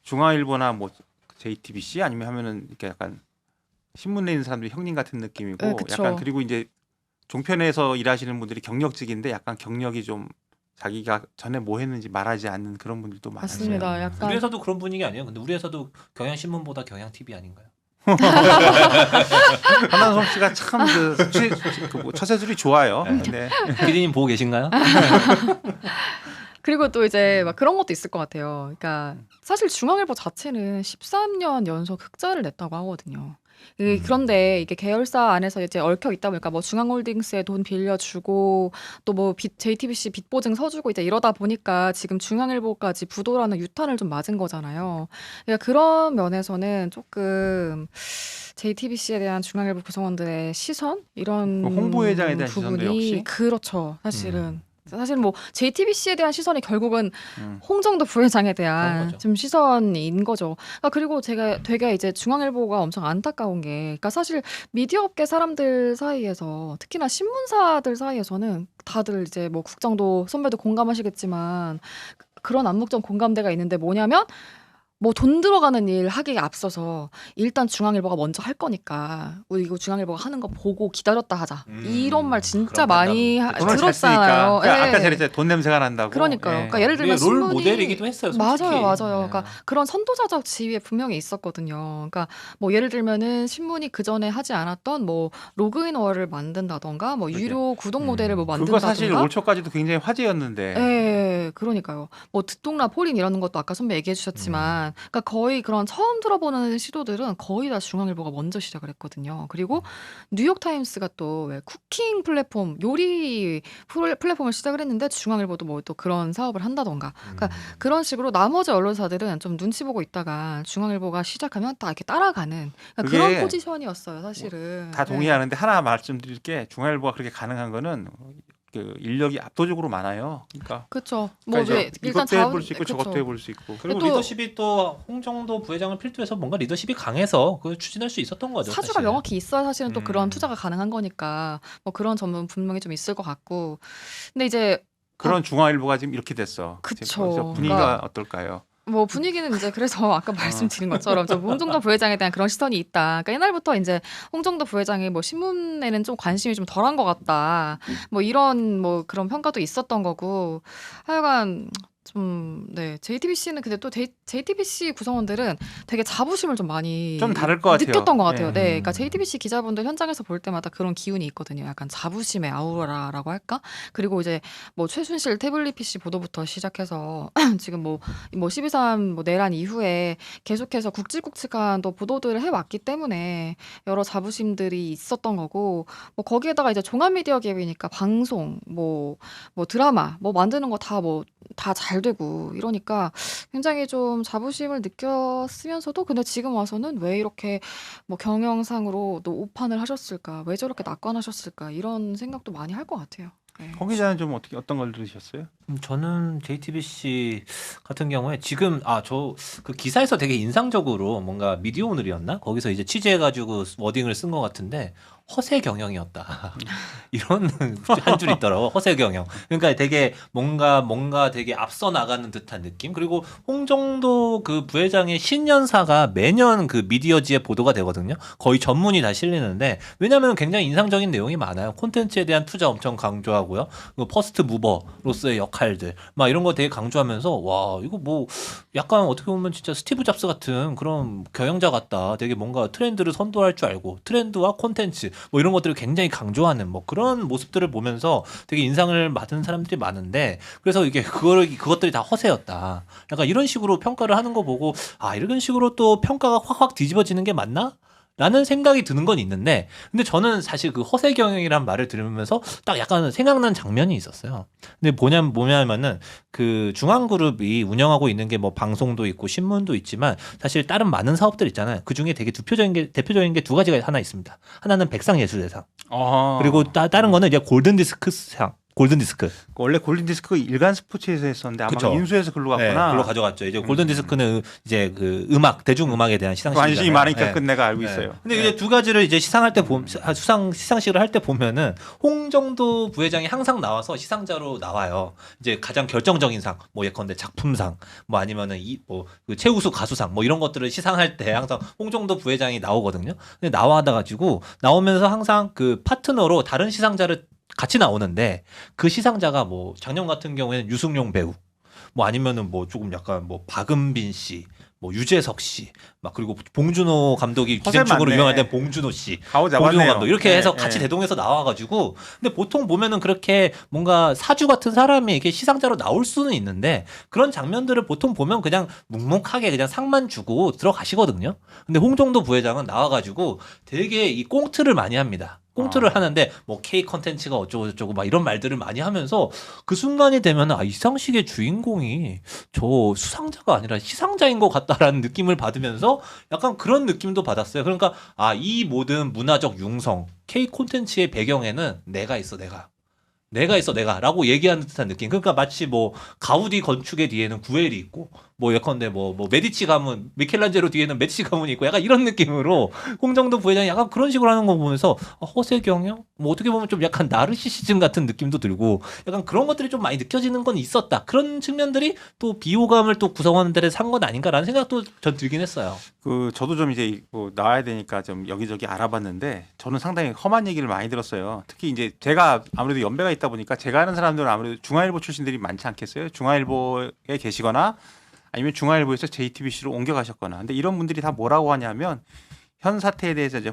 중앙일보나 뭐 JTBC 아니면 하면은 이렇게 약간 신문 내는 사람들이 형님 같은 느낌이고 네, 그쵸. 약간 그리고 이제 종편에서 일하시는 분들이 경력직인데 약간 경력이 좀 자기가 전에 뭐 했는지 말하지 않는 그런 분들도 많았어요. 맞습니다. 약간 우리 회사도 그런 분위기 아니에요? 근데 우리 회사도 경향신문보다 경향TV 아닌가요? 한한성 씨가 참그 처세술이 좋아요. 네. PD님 보고 계신가요? 그리고 또 이제 막 그런 것도 있을 것 같아요. 그러니까 사실 중앙일보 자체는 13년 연속 흑자를 냈다고 하거든요. 그런데 이게 계열사 안에서 이제 얽혀 있다 보니까 뭐 중앙홀딩스에 돈 빌려주고 또 뭐 JTBC 빚 보증 서주고 이제 이러다 보니까 지금 중앙일보까지 부도라는 유탄을 좀 맞은 거잖아요. 그러니까 그런 면에서는 조금 JTBC에 대한 중앙일보 구성원들의 시선 이런 그 홍보회장에 대한 시선도 부분이 역시? 그렇죠. 사실은. 사실 뭐 JTBC에 대한 시선이 결국은 음. 홍정도 부회장에 그런 대한 거죠. 좀 시선인 거죠. 그리고 제가 되게 이제 중앙일보가 엄청 안타까운 게, 그러니까 사실 미디어 업계 사람들 사이에서 특히나 신문사들 사이에서는 다들 이제 뭐 국정도 선배도 공감하시겠지만 그런 암묵적 공감대가 있는데 뭐냐면 뭐 돈 들어가는 일 하기에 앞서서 일단 중앙일보가 먼저 할 거니까 우리 이거 중앙일보가 하는 거 보고 기다렸다 하자. 이런 말 진짜 그런 많이 판단. 돈을 잘 쓰니까. 들었잖아요. 그러니까 예. 아까 잘했잖아요. 돈 냄새가 난다고. 그러니까요. 예. 그러니까 예를 들면 우리의 롤 신문이 모델이기도 했어요. 솔직히. 맞아요. 네. 그러니까 그런 선도자적 지위에 분명히 있었거든요. 그러니까 뭐 예를 들면은 신문이 그 전에 하지 않았던 뭐 로그인어를 만든다던가 뭐 그게. 유료 구독 모델을 뭐 그거 만든다던가. 사실 올 초까지도 굉장히 화제였는데. 예, 그러니까요. 뭐 듣동라 포린 이러는 것도 아까 선배 얘기해 주셨지만 약간 그러니까 거의 그런 처음 들어보는 시도들은 거의 다 중앙일보가 먼저 시작을 했거든요. 그리고 뉴욕타임스가 또 왜 쿠킹 플랫폼 요리 플랫폼을 시작을 했는데 중앙일보도 뭐 또 그런 사업을 한다던가 그러니까 그런 식으로 나머지 언론사들은 좀 눈치 보고 있다가 중앙일보가 시작하면 딱 이렇게 따라가는 그러니까 그게 그런 포지션이었어요 사실은. 다 네. 동의하는데 하나 말씀드릴 게 중앙일보가 그렇게 가능한 거는 그 인력이 압도적으로 많아요. 그러니까 그렇죠. 뭐 그러니까 네, 이제 일단 이것도 해볼 수 있고 그쵸. 저것도 해볼 수 있고. 그리고 또- 리더십이 또 홍정도 부회장을 필두해서 뭔가 리더십이 강해서 그걸 추진할 수 있었던 거죠. 사주가 사실. 명확히 있어야 사실은 또 그런 음. 투자가 가능한 거니까 뭐 그런 점은 분명히 좀 있을 것 같고 근데 이제 그런 중앙일보가 지금 이렇게 됐어. 그쵸. 그래서 분위기가 그러니까 어떨까요? 뭐 분위기는 이제 그래서 아까 말씀드린 것처럼 좀 홍정도 부회장에 대한 그런 시선이 있다. 그러니까 옛날부터 이제 홍정도 부회장이 뭐 신문에는 좀 관심이 좀 덜한 것 같다. 뭐 이런 뭐 그런 평가도 있었던 거고 하여간 좀 네 JTBC는 근데 또 JTBC 구성원들은 되게 자부심을 좀 많이 좀 다를 것 같아요. 느꼈던 것 같아요. 예. 네, 그러니까 JTBC 기자분들 현장에서 볼 때마다 그런 기운이 있거든요. 약간 자부심의 아우라라고 할까? 그리고 이제 뭐 최순실 태블릿 PC 보도부터 시작해서 지금 뭐 12.3 뭐 내란 이후에 계속해서 굵직굵직한 또 보도들을 해왔기 때문에 여러 자부심들이 있었던 거고 뭐 거기에다가 이제 종합미디어 기업이니까 방송 뭐 드라마 뭐 만드는 거 다 잘 되고 이러니까 굉장히 좀 자부심을 느꼈으면서도 근데 지금 와서는 왜 이렇게 뭐 경영상으로 또 오판을 하셨을까? 왜 저렇게 낙관하셨을까? 이런 생각도 많이 할 것 같아요. 네. 홍 기자는 좀 어떤 걸 들으셨어요? 저는 JTBC 같은 경우에 지금 저 그 기사에서 되게 인상적으로 뭔가 미디어 오늘이었나? 거기서 이제 취재해가지고 워딩을 쓴 것 같은데 허세 경영이었다. 이런 한 줄 있더라고. 허세 경영. 그러니까 되게 뭔가 되게 앞서 나가는 듯한 느낌. 그리고 홍정도 그 부회장의 신년사가 매년 그 미디어지에 보도가 되거든요. 거의 전문이 다 실리는데 왜냐하면 굉장히 인상적인 내용이 많아요. 콘텐츠에 대한 투자 엄청 강조하고요. 퍼스트 무버로서의 역할들 막 이런 거 되게 강조하면서 와 이거 뭐 약간 어떻게 보면 진짜 스티브 잡스 같은 그런 경영자 같다. 되게 뭔가 트렌드를 선도할 줄 알고 트렌드와 콘텐츠 뭐 이런 것들을 굉장히 강조하는 뭐 그런 모습들을 보면서 되게 인상을 받은 사람들이 많은데 그래서 이게 그것들이 다 허세였다. 약간 이런 식으로 평가를 하는 거 보고 이런 식으로 또 평가가 확확 뒤집어지는 게 맞나? 라는 생각이 드는 건 있는데 근데 저는 사실 그 허세 경영이란 말을 들으면서 딱 약간 생각난 장면이 있었어요. 근데 뭐냐면은 그 중앙그룹이 운영하고 있는 게 뭐 방송도 있고 신문도 있지만 사실 다른 많은 사업들 있잖아요. 그 중에 되게 대표적인 게 두 가지가 하나 있습니다. 하나는 백상예술대상 그리고 다른 거는 이제 골든디스크상. 골든디스크. 원래 골든디스크 일간 스포츠에서 했었는데 아마 그쵸. 인수해서 글로 네, 갔구나. 그걸로 가져갔죠. 이제 골든디스크는 이제 그 대중음악에 대한 시상식이잖아요. 관심이 많으니까 네. 끝 내가 알고 네. 있어요. 근데 이제 두 가지를 이제 시상할 때 시상식을 할 때 보면은 홍정도 부회장이 항상 나와서 시상자로 나와요. 이제 가장 결정적인 상, 뭐 예컨대 작품상, 뭐 아니면은 그 최우수 가수상, 뭐 이런 것들을 시상할 때 항상 홍정도 부회장이 나오거든요. 근데 나오면서 항상 그 파트너로 다른 시상자를 같이 나오는데 그 시상자가 뭐 작년 같은 경우에는 유승용 배우 뭐 아니면은 뭐 조금 약간 뭐 박은빈 씨, 뭐 유재석 씨, 막 그리고 봉준호 감독이 기생충으로 많네. 유명한 봉준호 씨, 가오 봉준호 잡았네요. 감독 이렇게 해서 네, 같이 네. 대동해서 나와가지고 근데 보통 보면은 그렇게 뭔가 사주 같은 사람이 이렇게 시상자로 나올 수는 있는데 그런 장면들을 보통 보면 그냥 묵묵하게 그냥 상만 주고 들어가시거든요. 근데 홍정도 부회장은 나와가지고 되게 이 꽁트를 많이 합니다. 꽁트를 하는데 뭐 K 컨텐츠가 어쩌고 막 이런 말들을 많이 하면서 그 순간이 되면 이 시상식의 주인공이 저 수상자가 아니라 시상자인 것 같다라는 느낌을 받으면서 약간 그런 느낌도 받았어요. 그러니까 이 모든 문화적 융성 K 콘텐츠의 배경에는 내가 있어 라고 얘기하는 듯한 느낌. 그러니까 마치 뭐 가우디 건축의 뒤에는 구엘이 있고 뭐 예컨대 뭐 메디치 가문, 미켈란젤로 뒤에는 메디치 가문이 있고 약간 이런 느낌으로 홍정도 부회장이 약간 그런 식으로 하는 거 보면서 허세 경영? 뭐 어떻게 보면 좀 약간 나르시시즘 같은 느낌도 들고 약간 그런 것들이 좀 많이 느껴지는 건 있었다. 그런 측면들이 또 비호감을 또 구성원들에 산 건 아닌가라는 생각도 전 들긴 했어요. 저도 좀 이제 뭐 나와야 되니까 좀 여기저기 알아봤는데 저는 상당히 험한 얘기를 많이 들었어요. 특히 이제 제가 아무래도 연배가 있다 보니까 제가 아는 사람들은 아무래도 중앙일보 출신들이 많지 않겠어요. 중앙일보에 계시거나 아니면 중앙일보에서 JTBC로 옮겨가셨거나. 근데 이런 분들이 다 뭐라고 하냐면 현 사태에 대해서 이제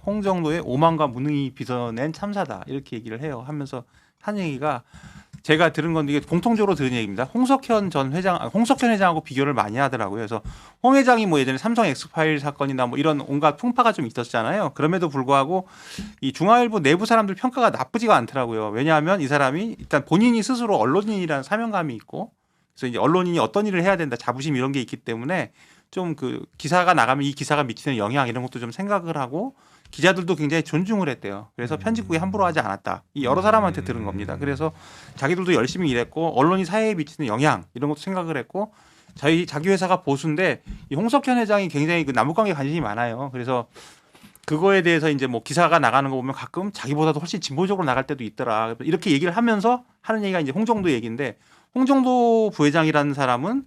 홍정도의 오만과 무능이 빚어낸 참사다 이렇게 얘기를 해요. 하면서 한 얘기가 제가 들은 건 이게 공통적으로 들은 얘기입니다. 홍석현 회장하고 비교를 많이 하더라고요. 그래서 홍 회장이 뭐 예전에 삼성 엑스파일 사건이나 뭐 이런 온갖 풍파가 좀 있었잖아요. 그럼에도 불구하고 이 중앙일보 내부 사람들 평가가 나쁘지가 않더라고요. 왜냐하면 이 사람이 일단 본인이 스스로 언론인이라는 사명감이 있고, 그래서 이제 언론인이 어떤 일을 해야 된다, 자부심 이런 게 있기 때문에 좀 그 기사가 나가면 이 기사가 미치는 영향 이런 것도 좀 생각을 하고, 기자들도 굉장히 존중을 했대요. 그래서 편집국이 함부로 하지 않았다. 이 여러 사람한테 들은 겁니다. 그래서 자기들도 열심히 일했고 언론이 사회에 미치는 영향 이런 것도 생각을 했고, 자기 회사가 보수인데 이 홍석현 회장이 굉장히 그 남북관계에 관심이 많아요. 그래서 그거에 대해서 이제 뭐 기사가 나가는 거 보면 가끔 자기보다도 훨씬 진보적으로 나갈 때도 있더라. 이렇게 얘기를 하면서 하는 얘기가 이제 홍정도 얘기인데, 홍정도 부회장이라는 사람은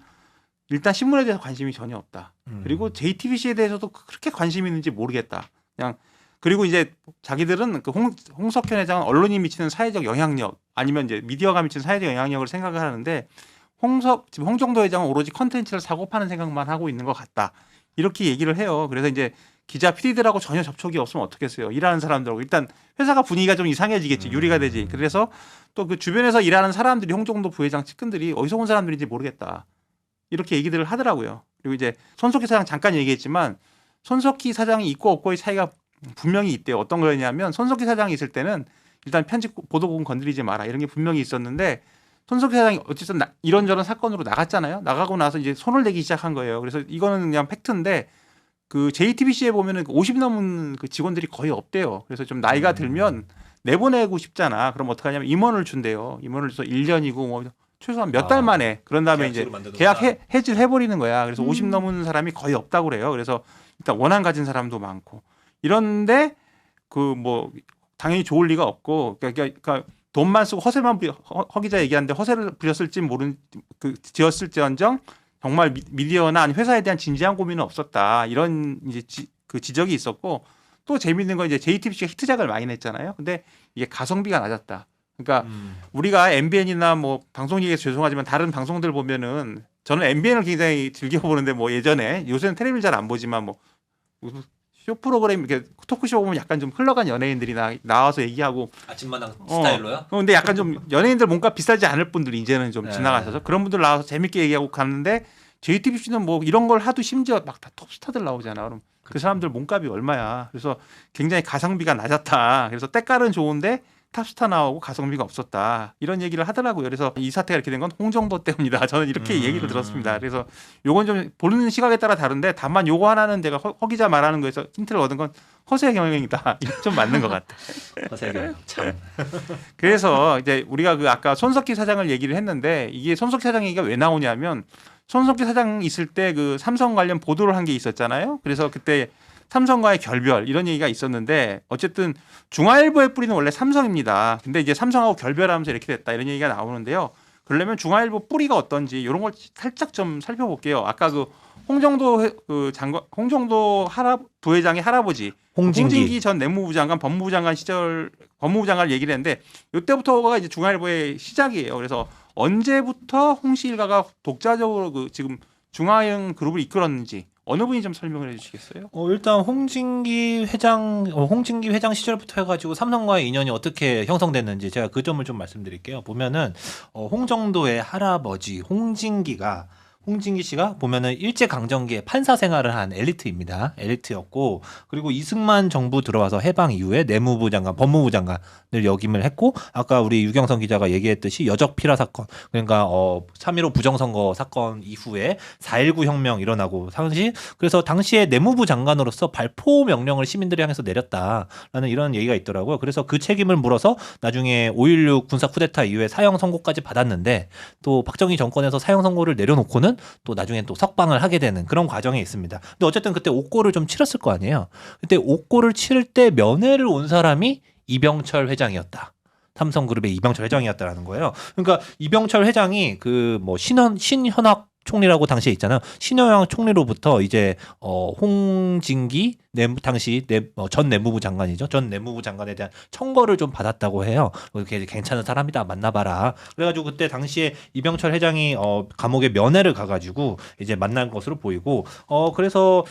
일단 신문에 대해서 관심이 전혀 없다. 그리고 JTBC에 대해서도 그렇게 관심이 있는지 모르겠다. 그냥 그리고 이제 자기들은 그 홍석현 회장은 언론이 미치는 사회적 영향력 아니면 이제 미디어가 미치는 사회적 영향력을 생각을 하는데, 지금 홍정도 회장은 오로지 컨텐츠를 사고 파는 생각만 하고 있는 것 같다. 이렇게 얘기를 해요. 그래서 이제 기자 PD들하고 전혀 접촉이 없으면 어떻겠어요. 일하는 사람들하고 일단 회사가 분위기가 좀 이상해지겠지. 유리가 되지. 그래서 또 그 주변에서 일하는 사람들이 홍정도 부회장 측근들이 어디서 온 사람들인지 모르겠다. 이렇게 얘기들을 하더라고요. 그리고 이제 손석희 사장 잠깐 얘기했지만 손석희 사장이 있고 없고의 차이가 분명히 있대요. 어떤 거였냐면 손석희 사장이 있을 때는 일단 편집 보도국은 건드리지 마라 이런 게 분명히 있었는데, 손석희 사장이 어쨌든 이런저런 사건으로 나갔잖아요. 나가고 나서 이제 손을 내기 시작한 거예요. 그래서 이거는 그냥 팩트인데 그 JTBC에 보면은 50 넘은 그 직원들이 거의 없대요. 그래서 좀 나이가 들면 내보내고 싶잖아. 그럼 어떡하냐면 임원을 준대요. 임원을 줘서 1년이고 뭐 최소한 몇 달 만에 그런 다음에 이제 계약 해지를 해버리는 거야. 그래서 50 넘은 사람이 거의 없다고 그래요. 그래서 일단 원한 가진 사람도 많고 이런데 그 뭐 당연히 좋을 리가 없고, 그러니까 돈만 쓰고 허세만 허 기자 얘기하는데 허세를 부렸을지 지었을지언정 정말 미디어나 아니 회사에 대한 진지한 고민은 없었다. 이런 이제 그 지적이 있었고, 또 재밌는 건 이제 JTBC가 히트작을 많이 냈잖아요. 근데 이게 가성비가 낮았다. 그러니까 우리가 MBN이나 뭐 방송 얘기해서 죄송하지만 다른 방송들 보면은 저는 MBN을 굉장히 즐겨 보는데 뭐 예전에, 요새는 텔레비전 잘 안 보지만 뭐 쇼 프로그램 이렇게 토크쇼 보면 약간 좀 흘러간 연예인들이 나와서 얘기하고 아침마당 스타일로요? 근데 약간 좀 연예인들 몸값 비싸지 않을 분들이 이제는 좀 네. 지나가셔서 그런 분들 나와서 재밌게 얘기하고 가는데, JTBC는 뭐 이런 걸 하도 심지어 막 다 톱스타들 나오잖아. 그럼 그 사람들 몸값이 얼마야. 그래서 굉장히 가성비가 낮았다. 그래서 때깔은 좋은데 탑스타 나오고 가성비가 없었다. 이런 얘기를 하더라고요. 그래서 이 사태가 이렇게 된 건 홍정도 때문이다. 저는 이렇게 얘기를 들었습니다. 그래서 요건 좀 보는 시각에 따라 다른데, 다만 요거 하나는 내가 허 기자 말하는 거에서 힌트를 얻은 건 허세 경영이다. 좀 맞는 것 같아. 허세 경영 참. 그래서 이제 우리가 그 아까 손석희 사장을 얘기를 했는데, 이게 손석희 사장 얘기가 왜 나오냐면 손석희 사장 있을 때 그 삼성 관련 보도를 한 게 있었잖아요. 그래서 그때 삼성과의 결별 이런 얘기가 있었는데, 어쨌든 중앙일보의 뿌리는 원래 삼성입니다. 근데 이제 삼성하고 결별하면서 이렇게 됐다 이런 얘기가 나오는데요. 그러려면 중앙일보 뿌리가 어떤지 이런 걸 살짝 좀 살펴볼게요. 아까 그 홍정도 부회장의 할아버지 홍진기 전 내무부 장관, 법무부 장관 시절 법무부 장관을 얘기를 했는데, 이때부터가 이제 중앙일보의 시작이에요. 그래서 언제부터 홍씨 일가가 독자적으로 그 지금 중앙 그룹을 이끌었는지 어느 분이 좀 설명을 해주시겠어요? 일단 홍진기 회장 시절부터 해가지고 삼성과의 인연이 어떻게 형성됐는지 제가 그 점을 좀 말씀드릴게요. 보면은 홍정도의 할아버지 홍진기 씨가 보면은 일제 강점기에 판사 생활을 한 엘리트입니다. 엘리트였고, 그리고 이승만 정부 들어와서 해방 이후에 내무부 장관, 법무부 장관을 역임을 했고, 아까 우리 유경선 기자가 얘기했듯이 여적 피라 사건, 그러니까 3.15 부정선거 사건 이후에 4.19 혁명 일어나고 그래서 당시에 내무부 장관으로서 발포 명령을 시민들을 향해서 내렸다라는 이런 얘기가 있더라고요. 그래서 그 책임을 물어서 나중에 5.16 군사 쿠데타 이후에 사형 선고까지 받았는데, 또 박정희 정권에서 사형 선고를 내려놓고는 또 나중에 또 석방을 하게 되는 그런 과정이 있습니다. 근데 어쨌든 그때 옥고를 좀 치렀을 거 아니에요. 그때 옥고를 치를 때 면회를 온 사람이 이병철 회장이었다. 삼성그룹의 이병철 회장이었다라는 거예요. 그러니까 이병철 회장이 그 뭐 신현학 총리라고 당시에 있잖아요. 신현학 총리로부터 이제 홍진기 당시 전 내무부 장관이죠. 전 내무부 장관에 대한 청거를 좀 받았다고 해요. 이렇게 괜찮은 사람이다 만나봐라. 그래가지고 그때 당시에 이병철 회장이 감옥에 면회를 가가지고 이제 만난 것으로 보이고 그래서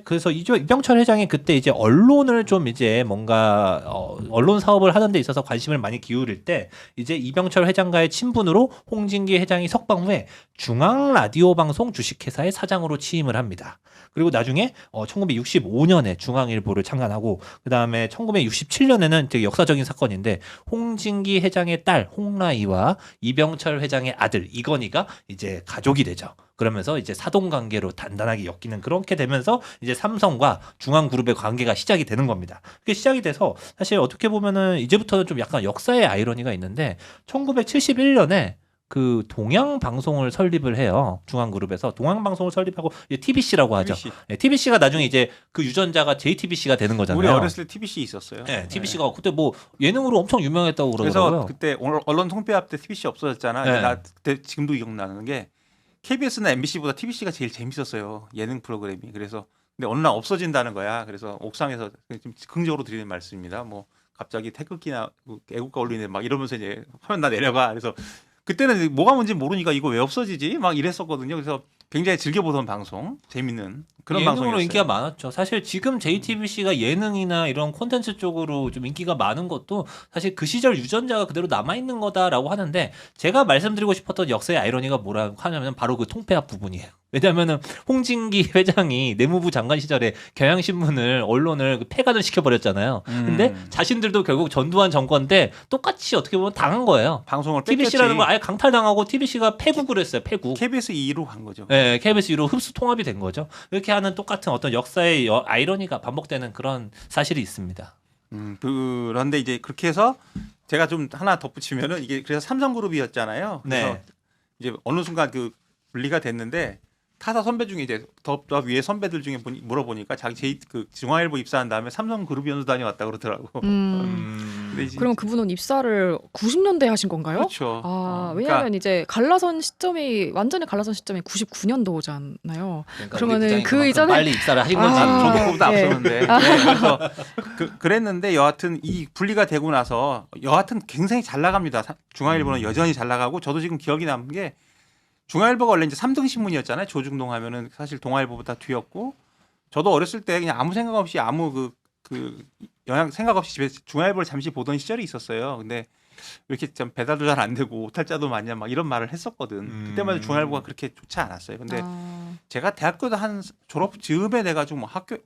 그래서 이병철 회장이 그때 이제 언론을 좀 이제 뭔가 언론 사업을 하는 데 있어서 관심을 많이 기울일 때 이제 이병철 회장과의 친분으로 홍진기 회장이 석방 후에 중앙 라디오 방송 주식회사의 사장으로 취임을 합니다. 그리고 나중에 1965년에 중앙일보를 창간하고 그다음에 1967년에는 되게 역사적인 사건인데 홍진기 회장의 딸 홍라이와 이병철 회장의 아들 이건희가 이제 가족이 되죠. 그러면서 이제 사돈 관계로 단단하게 엮이는 그렇게 되면서 이제 삼성과 중앙그룹의 관계가 시작이 되는 겁니다. 그게 시작이 돼서 사실 어떻게 보면은 이제부터는 좀 약간 역사의 아이러니가 있는데 1971년에 그 동양방송을 설립을 해요. 중앙그룹에서 동양방송을 설립하고 이제 TBC라고 하죠. TBC. 네, TBC가 나중에 이제 그 유전자가 JTBC가 되는 거잖아요. 우리 어렸을 때 TBC 있었어요. 네, TBC가 그때 뭐 예능으로 엄청 유명했다고 그러더라고요. 그래서 그때 언론 통폐합 때 TBC 없어졌잖아. 네. 나 그때 지금도 기억나는 게 KBS나 MBC보다 TBC가 제일 재밌었어요. 예능 프로그램이. 그래서 근데 어느 날 없어진다는 거야. 그래서 옥상에서 좀 긍정적으로 드리는 말씀입니다. 뭐 갑자기 태극기나 애국가 올리네 막 이러면서 이제 화면 나 내려가. 그래서 그때는 뭐가 뭔지 모르니까 이거 왜 없어지지? 막 이랬었거든요. 그래서 굉장히 즐겨보던 방송, 재밌는 그런 예능으로 방송이었어요. 인기가 많았죠. 사실 지금 JTBC가 예능이나 이런 콘텐츠 쪽으로 좀 인기가 많은 것도 사실 그 시절 유전자가 그대로 남아있는 거다라고 하는데 제가 말씀드리고 싶었던 역사의 아이러니가 뭐라고 하냐면 바로 그 통폐합 부분이에요. 왜냐하면은 홍진기 회장이 내무부 장관 시절에 경향신문을 언론을 폐간을 시켜버렸잖아요. 근데 자신들도 결국 전두환 정권 때 똑같이 어떻게 보면 당한 거예요. 방송을 뺏겼지. TBC라는 걸 아예 강탈당하고 TBC가 폐국을 했어요. 폐국. KBS 2로 간 거죠. 네, KBS 2로 흡수 통합이 된 거죠. 이렇게 하는 똑같은 어떤 역사의 아이러니가 반복되는 그런 사실이 있습니다. 그런데 이제 그렇게 해서 제가 좀 하나 덧붙이면은 이게 그래서 삼성그룹이었잖아요. 그래서 네. 이제 어느 순간 그 분리가 됐는데 타사 선배 중에 이제 더 위에 선배들 중에 물어보니까 자기 그 중앙일보 입사한 다음에 삼성그룹연수 다녀왔다 그러더라고. 근데 이제 그럼 그분은 입사를 90년대에 하신 건가요? 그렇죠. 왜냐하면 이제 완전히 갈라선 시점이 99년도잖아요. 그러니까 그러면은 우리 그 부장이 이전에- 빨리 입사를 하신 거지. 아, 저도 그보다 예. 앞서는데 네, 그래서 그랬는데 여하튼 이 분리가 되고 나서 여하튼 굉장히 잘 나갑니다. 중앙일보는 여전히 잘 나가고 저도 지금 기억이 남는 게 중앙일보가 원래 이제 3등 신문이었잖아요. 조중동 하면은 사실 동아일보보다 뒤였고 저도 어렸을 때 그냥 아무 생각 없이 아무 그 영향 생각 없이 집에 중앙일보를 잠시 보던 시절이 있었어요. 근데 왜 이렇게 좀 배달도 잘 안 되고 오탈자도 많냐 막 이런 말을 했었거든. 그때만 해도 중앙일보가 그렇게 좋지 않았어요. 근데 제가 대학교도 한 졸업 즈음에 돼가지고 뭐 학교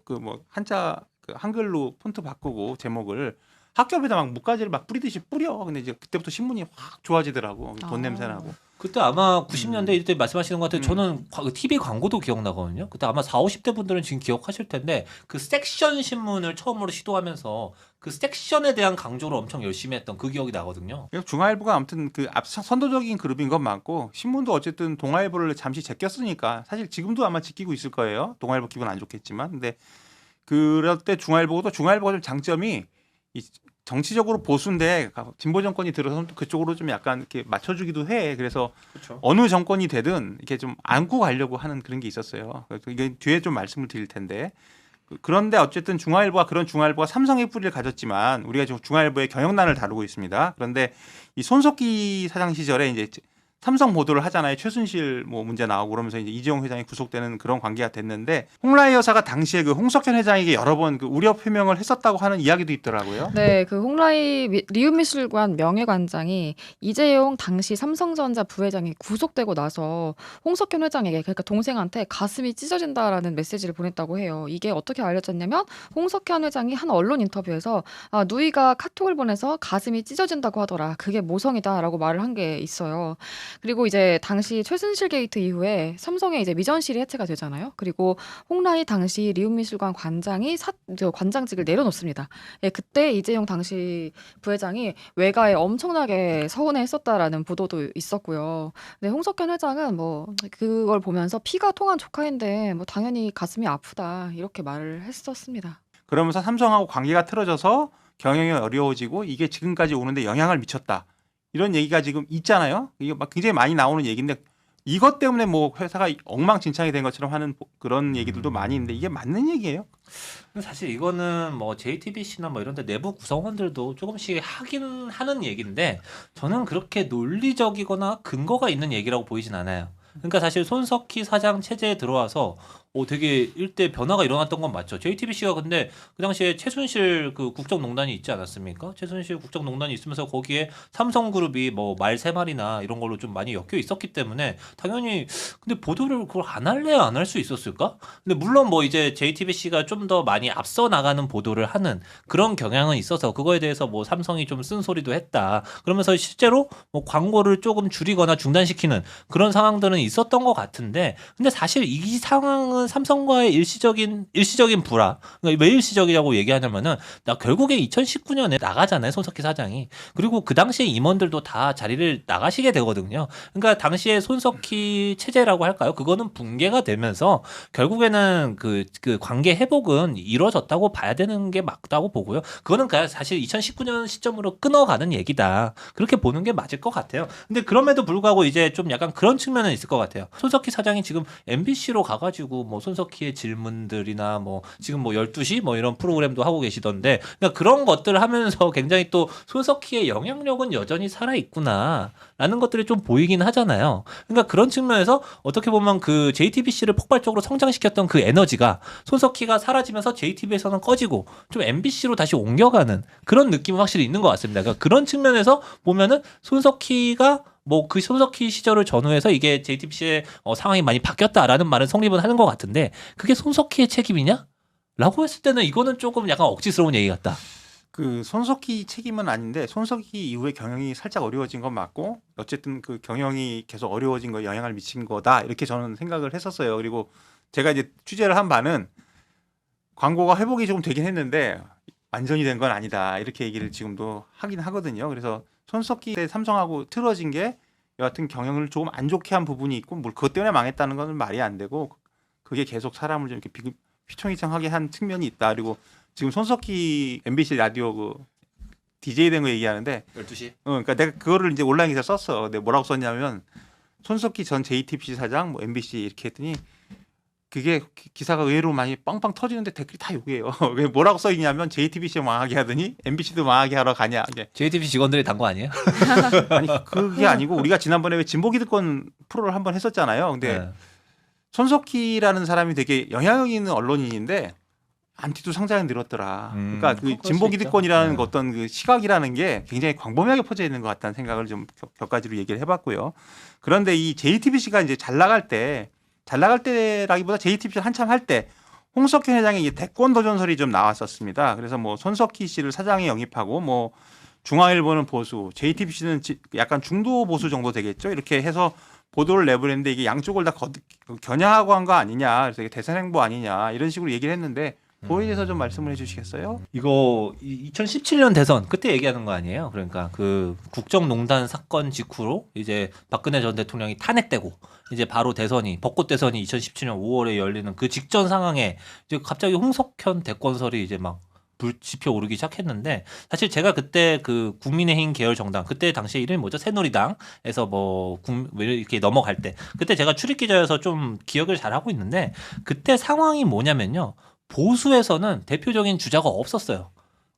한자 한글로 폰트 바꾸고 제목을 학교 앞에다 막木가지를 막 뿌리듯이 뿌려. 근데 이제 그때부터 신문이 확 좋아지더라고. 돈 냄새 나고. 그때 아마 90년대 이때 말씀하시는 것 같아요. 저는 TV 광고도 기억나거든요. 그때 아마 40, 50대 분들은 지금 기억하실 텐데 그 섹션 신문을 처음으로 시도하면서 그 섹션에 대한 강조를 엄청 열심히 했던 그 기억이 나거든요. 중앙일보가 아무튼 그 선도적인 그룹인 건 맞고 신문도 어쨌든 동아일보를 잠시 제꼈으니까 사실 지금도 아마 지키고 있을 거예요. 동아일보 기분 안 좋겠지만. 근데 그럴 때 중앙일보가 좀 장점이 이 정치적으로 보수인데 진보 정권이 들어서 그쪽으로 좀 약간 이렇게 맞춰주기도 해. 그래서 그렇죠. 어느 정권이 되든 이렇게 좀 안고 가려고 하는 그런 게 있었어요. 그래서 이게 뒤에 좀 말씀을 드릴 텐데 그런데 어쨌든 그런 중앙일보가 삼성의 뿌리를 가졌지만 우리가 지금 중앙일보의 경영난을 다루고 있습니다. 그런데 이 손석희 사장 시절에 이제 삼성 보도를 하잖아요. 최순실 뭐 문제 나오고 그러면서 이제 이재용 회장이 구속되는 그런 관계가 됐는데 홍라이 여사가 당시에 그 홍석현 회장에게 여러 번 그 우려 표명을 했었다고 하는 이야기도 있더라고요. 네, 그 홍라이 리움미술관 명예관장이 이재용 당시 삼성전자 부회장이 구속되고 나서 홍석현 회장에게 그러니까 동생한테 가슴이 찢어진다라는 메시지를 보냈다고 해요. 이게 어떻게 알려졌냐면 홍석현 회장이 한 언론 인터뷰에서 누이가 카톡을 보내서 가슴이 찢어진다고 하더라. 그게 모성이다라고 말을 한 게 있어요. 그리고 이제 당시 최순실 게이트 이후에 삼성의 이제 미전실이 해체가 되잖아요. 그리고 홍라이 당시 리움미술관 관장이 관장직을 내려놓습니다. 예, 그때 이재용 당시 부회장이 외가에 엄청나게 서운해했었다라는 보도도 있었고요. 근데 홍석현 회장은 뭐 그걸 보면서 피가 통한 조카인데 뭐 당연히 가슴이 아프다 이렇게 말을 했었습니다. 그러면서 삼성하고 관계가 틀어져서 경영이 어려워지고 이게 지금까지 오는데 영향을 미쳤다. 이런 얘기가 지금 있잖아요. 이게 막 굉장히 많이 나오는 얘기인데 이것 때문에 뭐 회사가 엉망진창이 된 것처럼 하는 그런 얘기들도 많이 있는데 이게 맞는 얘기예요? 사실 이거는 뭐 JTBC나 뭐 이런 데 내부 구성원들도 조금씩 하긴 하는 얘기인데 저는 그렇게 논리적이거나 근거가 있는 얘기라고 보이진 않아요. 그러니까 사실 손석희 사장 체제에 들어와서 되게 일대 변화가 일어났던 건 맞죠. JTBC가 근데 그 당시에 최순실 그 국정농단이 있지 않았습니까? 최순실 국정농단이 있으면서 거기에 삼성그룹이 뭐 말 세 마리나 이런 걸로 좀 많이 엮여 있었기 때문에 당연히 근데 보도를 그걸 안 할래야 안 할 수 있었을까? 근데 물론 뭐 이제 JTBC가 좀 더 많이 앞서 나가는 보도를 하는 그런 경향은 있어서 그거에 대해서 뭐 삼성이 좀 쓴소리도 했다. 그러면서 실제로 뭐 광고를 조금 줄이거나 중단시키는 그런 상황들은 있었던 것 같은데 근데 사실 이 상황은 삼성과의 일시적인 불화. 그러니까 왜 일시적이라고 얘기하냐면은 나 결국에 2019년에 나가잖아요. 손석희 사장이. 그리고 그 당시에 임원들도 다 자리를 나가시게 되거든요. 그러니까 당시에 손석희 체제라고 할까요? 그거는 붕괴가 되면서 결국에는 그 관계 회복은 이루어졌다고 봐야 되는 게 맞다고 보고요. 그거는 그냥 사실 2019년 시점으로 끊어가는 얘기다. 그렇게 보는 게 맞을 것 같아요. 근데 그럼에도 불구하고 이제 좀 약간 그런 측면은 있을 것 같아요. 손석희 사장이 지금 MBC로 가가지고 뭐 손석희의 질문들이나 뭐 지금 뭐 12시 뭐 이런 프로그램도 하고 계시던데 그러니까 그런 것들을 하면서 굉장히 또 손석희의 영향력은 여전히 살아있구나라는 것들이 좀 보이긴 하잖아요. 그러니까 그런 측면에서 어떻게 보면 그 JTBC를 폭발적으로 성장시켰던 그 에너지가 손석희가 사라지면서 JTBC에서는 꺼지고 좀 MBC로 다시 옮겨가는 그런 느낌은 확실히 있는 것 같습니다. 그러니까 그런 측면에서 보면은 손석희가 뭐 그 손석희 시절을 전후해서 이게 JTBC의 상황이 많이 바뀌었다라는 말은 성립은 하는 것 같은데 그게 손석희의 책임이냐? 라고 했을 때는 이거는 조금 약간 억지스러운 얘기 같다. 그 손석희 책임은 아닌데 손석희 이후에 경영이 살짝 어려워진 건 맞고 어쨌든 그 경영이 계속 어려워진 거에 영향을 미친 거다 이렇게 저는 생각을 했었어요. 그리고 제가 이제 취재를 한 바는 광고가 회복이 조금 되긴 했는데 완전히 된 건 아니다 이렇게 얘기를 지금도 하긴 하거든요. 그래서 손석희 때 삼성하고 틀어진 게 여하튼 경영을 조금 안 좋게 한 부분이 있고 뭐 그것 때문에 망했다는 건 말이 안 되고 그게 계속 사람을 좀 이렇게 휘청휘청하게 한 측면이 있다. 그리고 지금 손석희 MBC 라디오 그 DJ 된 거 얘기하는데 12시? 그러니까 내가 그거를 이제 온라인 기사 썼어. 근데 뭐라고 썼냐면 손석희 전 JTBC 사장 뭐 MBC 이렇게 했더니 그게 기사가 의외로 많이 빵빵 터지는데 댓글이 다 욕이에요. 왜 뭐라고 써 있냐면 JTBC 망하게 하더니 MBC도 망하게 하러 가냐. 이게. JTBC 직원들이 단 거 아니에요? 아니 그게 아니고 우리가 지난번에 왜 진보기득권 프로를 한번 했었잖아요. 근데 네. 손석희라는 사람이 되게 영향력 있는 언론인인데 안티도 상당히 늘었더라. 그러니까 그 그럴 수 진보기득권이라는 있죠. 어떤 그 시각이라는 게 굉장히 광범위하게 퍼져 있는 것 같다는 생각을 좀 몇 가지로 얘기를 해봤고요. 그런데 이 JTBC가 이제 잘 나갈 때라기보다 JTBC 한참 할 때 홍석현 회장의 이 대권 도전설이 좀 나왔었습니다. 그래서 뭐 손석희 씨를 사장에 영입하고 뭐 중앙일보는 보수, JTBC는 약간 중도 보수 정도 되겠죠. 이렇게 해서 보도를 내보냈는데 이게 양쪽을 다 겨냥하고 한 거 아니냐. 그래서 이게 대선 행보 아니냐. 이런 식으로 얘기를 했는데 그거에 대해서 좀 말씀을 해주시겠어요? 이거 2017년 대선 그때 얘기하는 거 아니에요? 그러니까 그 국정농단 사건 직후로 이제 박근혜 전 대통령이 탄핵되고 이제 바로 대선이 벚꽃 대선이 2017년 5월에 열리는 그 직전 상황에 이제 갑자기 홍석현 대권설이 이제 막 불지표 오르기 시작했는데 사실 제가 그때 그 국민의힘 계열 정당 그때 당시에 이름이 뭐죠? 새누리당에서 뭐 이렇게 넘어갈 때 그때 제가 출입 기자여서 좀 기억을 잘 하고 있는데 그때 상황이 뭐냐면요. 보수에서는 대표적인 주자가 없었어요.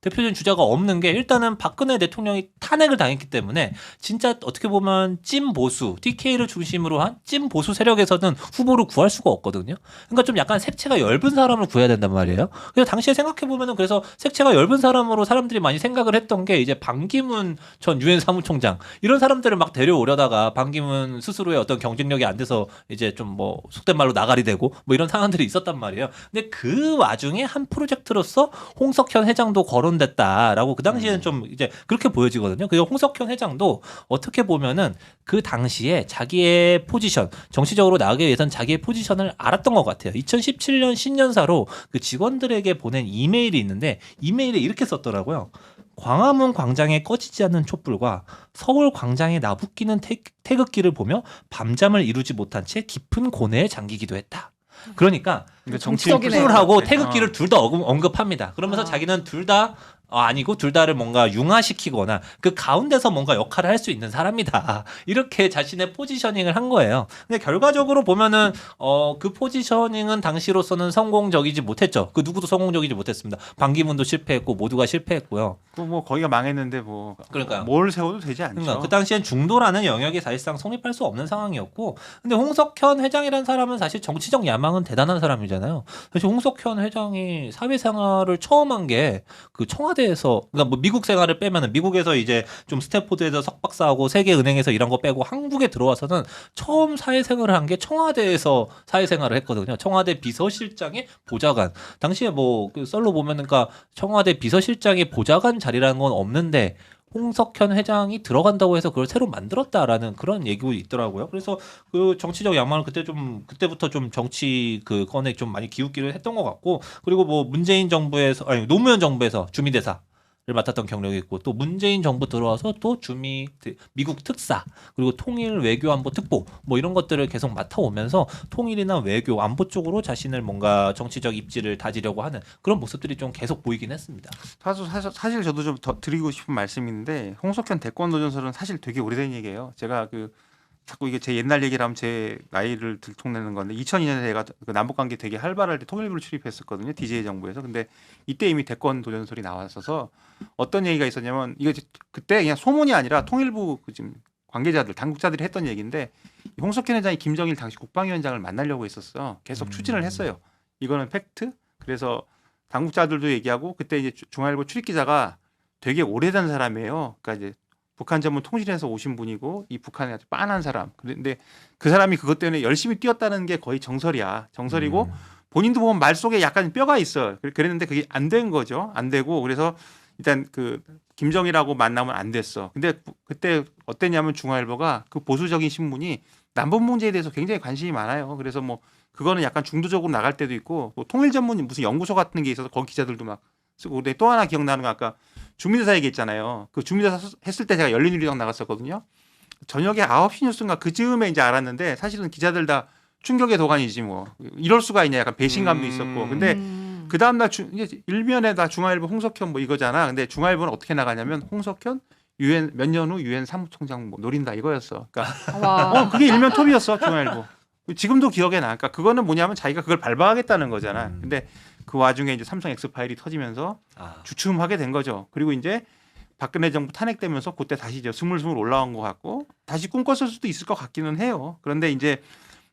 대표적인 주자가 없는 게 일단은 박근혜 대통령이 탄핵을 당했기 때문에 진짜 어떻게 보면 찐 보수, TK를 중심으로 한 찐 보수 세력에서는 후보를 구할 수가 없거든요. 그러니까 좀 약간 색채가 엷은 사람을 구해야 된단 말이에요. 그래서 당시에 생각해 보면은 그래서 색채가 엷은 사람으로 사람들이 많이 생각을 했던 게 이제 반기문 전 유엔 사무총장 이런 사람들을 막 데려오려다가 반기문 스스로의 어떤 경쟁력이 안 돼서 이제 좀 뭐 속된 말로 나가리 되고 뭐 이런 상황들이 있었단 말이에요. 근데 그 와중에 한 프로젝트로서 홍석현 회장도 거론됐다라고 그 당시에는 좀 이제 그렇게 보여지거든요. 그리고 홍석현 회장도 어떻게 보면은 그 당시에 자기의 포지션, 정치적으로 나가기 위해서는 자기의 포지션을 알았던 것 같아요. 2017년 신년사로 그 직원들에게 보낸 이메일이 있는데 이메일에 이렇게 썼더라고요. 광화문 광장에 꺼지지 않는 촛불과 서울 광장에 나부끼는 태극기를 보며 밤잠을 이루지 못한 채 깊은 고뇌에 잠기기도 했다. 그러니까 정치적이네요. 촛불하고 네. 태극기를 둘 다 언급합니다. 그러면서 자기는 둘 다 아니고 둘 다를 뭔가 융화시키거나 그 가운데서 뭔가 역할을 할 수 있는 사람이다. 이렇게 자신의 포지셔닝을 한 거예요. 근데 결과적으로 보면은 그 포지셔닝은 당시로서는 성공적이지 못했죠. 그 누구도 성공적이지 못했습니다. 반기문도 실패했고 모두가 실패했고요. 뭐 거기가 망했는데 뭐 그러니까요. 뭘 세워도 되지 않죠. 그러니까 그 당시엔 중도라는 영역이 사실상 성립할 수 없는 상황이었고, 근데 홍석현 회장이라는 사람은 사실 정치적 야망은 대단한 사람이잖아요. 사실 홍석현 회장이 사회생활을 처음 한 게 그 청와대에서, 그러니까 뭐 미국 생활을 빼면은 미국에서 이제 좀 스탠포드에서 석박사하고 세계은행에서 일한 거 빼고 한국에 들어와서는 처음 사회생활을 한 게 청와대에서 사회생활을 했거든요. 청와대 비서실장의 보좌관. 당시에 뭐 그 썰로 보면은 그러니까 청와대 비서실장의 보좌관 자리라는 건 없는데 홍석현 회장이 들어간다고 해서 그걸 새로 만들었다라는 그런 얘기도 있더라고요. 그래서 그 정치적 야망을 그때부터 좀 정치 그 건에 좀 많이 기웃기를 했던 것 같고, 그리고 뭐 문재인 정부에서 아니 노무현 정부에서 주미대사를 맡았던 경력이 있고, 또 문재인 정부 들어와서 또 미국 특사, 그리고 통일 외교안보 특보 뭐 이런 것들을 계속 맡아오면서 통일이나 외교 안보 쪽으로 자신을 뭔가 정치적 입지를 다지려고 하는 그런 모습들이 좀 계속 보이긴 했습니다. 사실 저도 좀 더 드리고 싶은 말씀인데 홍석현 대권 도전설은 사실 되게 오래된 얘기예요. 제가 자꾸 이게 제 옛날 얘기를 하면 제 나이를 들통내는 건데 2002년에 제가 그 남북관계 되게 활발할 때 통일부를 출입했었거든요. DJ 정부에서. 근데 이때 이미 대권 도전설이 나왔어서 어떤 얘기가 있었냐면 이거 그때 그냥 소문이 아니라 통일부 그 지금 관계자들 당국자들이 했던 얘기인데 홍석현 회장이 김정일 당시 국방위원장을 만나려고 했었어. 계속 추진을 했어요. 이거는 팩트. 그래서 당국자들도 얘기하고 그때 이제 중앙일보 출입기자가 되게 오래된 사람이에요. 그러니까 이제 북한 전문 통신에서 오신 분이고 이 북한에 아주 빤한 사람. 그런데 그 사람이 그것 때문에 열심히 뛰었다는 게 거의 정설이야. 정설이고 본인도 보면 말 속에 약간 뼈가 있어. 그랬는데 그게 안 된 거죠. 안 되고 그래서 일단 그 김정일하고 만나면 안 됐어. 근데 그때 어땠냐면 중앙일보가 그 보수적인 신문이 남북 문제에 대해서 굉장히 관심이 많아요. 그래서 뭐 그거는 약간 중도적으로 나갈 때도 있고 뭐 통일 전문 무슨 연구소 같은 게 있어서 거기 기자들도 막 쓰고. 근데 또 하나 기억나는 거 아까 주민대사 얘기했잖아요. 그 주민대사 했을 때 제가 열린우리당 나갔었거든요. 저녁에 9시 뉴스인가 그즈음에 이제 알았는데 사실은 기자들 다 충격의 도가니지 뭐 이럴 수가 있냐 약간 배신감도 있었고. 근데 그 다음 날 이제 일면에다 중앙일보 홍석현 뭐 이거잖아. 근데 중앙일보는 어떻게 나가냐면 홍석현 유엔 몇 년 후 유엔 사무총장 뭐 노린다 이거였어. 그러니까 와. 그게 일면 톱이었어 중앙일보. 지금도 기억에 나. 그러니까 그거는 뭐냐면 자기가 그걸 발바하겠다는 거잖아. 근데 그 와중에 이제 삼성 엑스파일이 터지면서 주춤하게 된 거죠. 그리고 이제 박근혜 정부 탄핵되면서 그때 다시 이제 스물스물 올라온 것 같고 다시 꿈꿨을 수도 있을 것 같기는 해요. 그런데 이제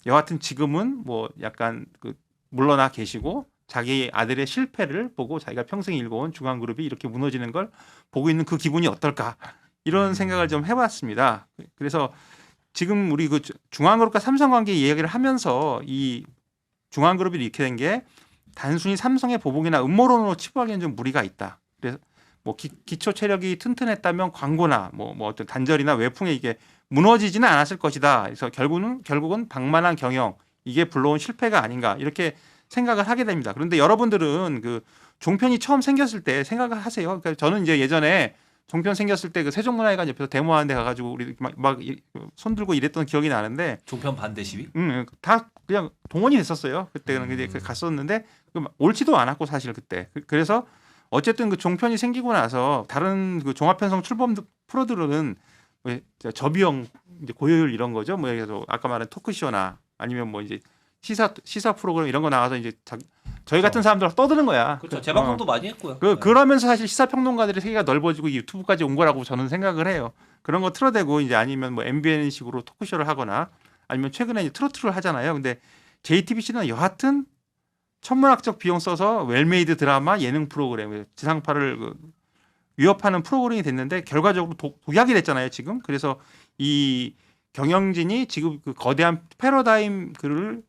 여하튼 지금은 뭐 약간 그 물러나 계시고 자기 아들의 실패를 보고 자기가 평생 일궈온 중앙그룹이 이렇게 무너지는 걸 보고 있는 그 기분이 어떨까 이런 생각을 좀 해봤습니다. 그래서 지금 우리 그 중앙그룹과 삼성 관계 이야기를 하면서 이 중앙그룹이 이렇게 된 게 단순히 삼성의 보복이나 음모론으로 치부하기에는 좀 무리가 있다. 그래서 뭐 기초 체력이 튼튼했다면 광고나 뭐 어떤 단절이나 외풍에 이게 무너지지는 않았을 것이다. 그래서 결국은 방만한 경영 이게 불러온 실패가 아닌가 이렇게 생각을 하게 됩니다. 그런데 여러분들은 그 종편이 처음 생겼을 때 생각을 하세요. 그러니까 저는 이제 예전에 종편 생겼을 때 그 세종문화회관 옆에서 데모하는 데 가가지고 우리 막 손 들고 이랬던 기억이 나는데 종편 반대 시위? 다 그냥 동원이 됐었어요. 그때는 이제 갔었는데 옳지도 않았고 사실 그때. 그래서 어쨌든 그 종편이 생기고 나서 다른 그 종합편성 출범 프로들은 저비용 이제 고효율 이런 거죠. 뭐 예를 들어서 아까 말한 토크쇼나 아니면 뭐 이제 시사 프로그램 이런 거 나와서 이제 저희 같은 사람들 떠드는 거야. 그렇죠. 재방송도 많이 했고요. 그러면서 사실 시사평론가들의 세계가 넓어지고 유튜브까지 온 거라고 저는 생각을 해요. 그런 거 틀어대고 이제 아니면 뭐 MBN식으로 토크쇼를 하거나 아니면 최근에 이제 트로트를 하잖아요. 근데 JTBC는 여하튼 천문학적 비용 써서 웰메이드 드라마 예능 프로그램 지상파를 위협하는 프로그램이 됐는데 결과적으로 독약이 됐잖아요. 지금. 그래서 이 경영진이 지금 그 거대한 패러다임 그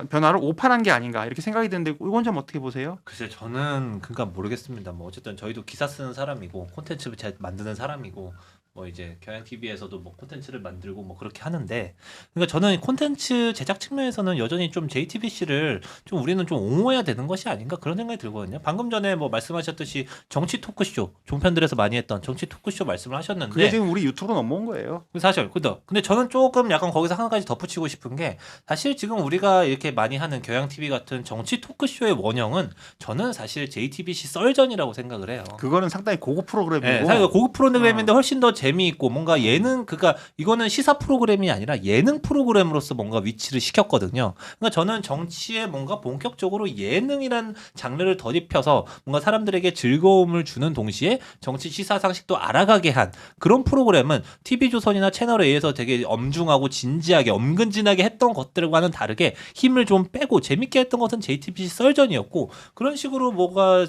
변화를 오판한 게 아닌가 이렇게 생각이 드는데 이건 좀 어떻게 보세요? 글쎄 저는 그러니까 모르겠습니다. 뭐 어쨌든 저희도 기사 쓰는 사람이고 콘텐츠 만드는 사람이고 뭐 이제 경향 TV에서도 뭐 콘텐츠를 만들고 뭐 그렇게 하는데, 그러니까 저는 콘텐츠 제작 측면에서는 여전히 좀 JTBC를 좀 우리는 좀 옹호해야 되는 것이 아닌가 그런 생각이 들거든요. 방금 전에 뭐 말씀하셨듯이 정치 토크쇼, 종편들에서 많이 했던 정치 토크쇼 말씀을 하셨는데, 그게 지금 우리 유튜브로 넘어온 거예요. 사실 근데 저는 조금 약간 거기서 한 가지 덧붙이고 싶은 게, 사실 지금 우리가 이렇게 많이 하는 경향 TV 같은 정치 토크쇼의 원형은 저는 사실 JTBC 썰전이라고 생각을 해요. 그거는 상당히 고급 프로그램이고. 네, 사실 고급 프로그램인데 훨씬 더 재미있고 뭔가 예능, 그러니까 이거는 시사 프로그램이 아니라 예능 프로그램으로서 뭔가 위치를 시켰거든요. 그러니까 저는 정치에 뭔가 본격적으로 예능이란 장르를 덧입혀서 뭔가 사람들에게 즐거움을 주는 동시에 정치 시사 상식도 알아가게 한 그런 프로그램은 TV조선이나 채널A에서 되게 엄중하고 진지하게 엄근진하게 했던 것들과는 다르게 힘을 좀 빼고 재밌게 했던 것은 JTBC 썰전이었고, 그런 식으로 뭐가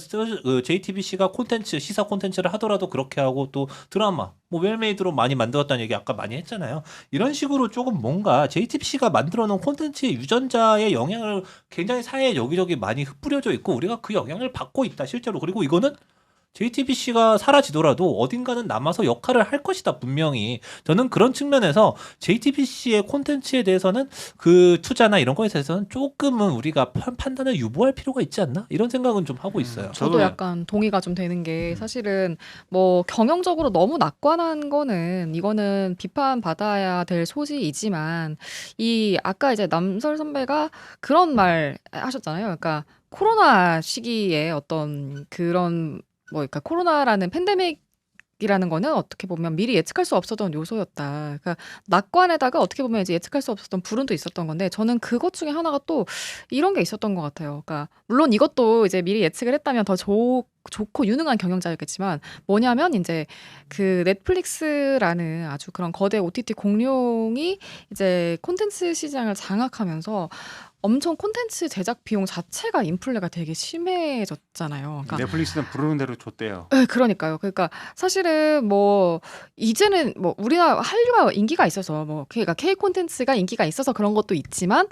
JTBC가 콘텐츠, 시사 콘텐츠를 하더라도 그렇게 하고, 또 드라마 뭐 웰메이드로 많이 만들었다는 얘기 아까 많이 했잖아요. 이런 식으로 조금 뭔가 JTBC가 만들어 놓은 콘텐츠의 유전자의 영향을 굉장히 사회에 여기저기 많이 흩뿌려져 있고 우리가 그 영향을 받고 있다 실제로. 그리고 이거는 JTBC가 사라지더라도 어딘가는 남아서 역할을 할 것이다 분명히. 저는 그런 측면에서 JTBC의 콘텐츠에 대해서는 그 투자나 이런 거에 대해서는 조금은 우리가 판단을 유보할 필요가 있지 않나 이런 생각은 좀 하고 있어요. 저도 약간 동의가 좀 되는 게, 사실은 뭐 경영적으로 너무 낙관한 거는 이거는 비판받아야 될 소지이지만, 이 아까 이제 남설 선배가 그런 말 하셨잖아요. 그러니까 코로나 시기에 어떤 그런 뭐 그러니까 코로나라는 팬데믹이라는 거는 어떻게 보면 미리 예측할 수 없었던 요소였다. 그러니까 낙관에다가 어떻게 보면 이제 예측할 수 없었던 불운도 있었던 건데, 저는 그것 중에 하나가 또 이런 게 있었던 것 같아요. 그러니까 물론 이것도 이제 미리 예측을 했다면 더 좋고 유능한 경영자였겠지만, 뭐냐면 이제 그 넷플릭스라는 아주 그런 거대 OTT 공룡이 이제 콘텐츠 시장을 장악하면서 엄청 콘텐츠 제작 비용 자체가 인플레가 되게 심해졌잖아요. 그러니까 넷플릭스는 부르는 대로 줬대요. 네, 그러니까요. 그러니까 사실은 뭐 이제는 뭐 우리나라 한류가 인기가 있어서, 뭐 그러니까 K 콘텐츠가 인기가 있어서 그런 것도 있지만,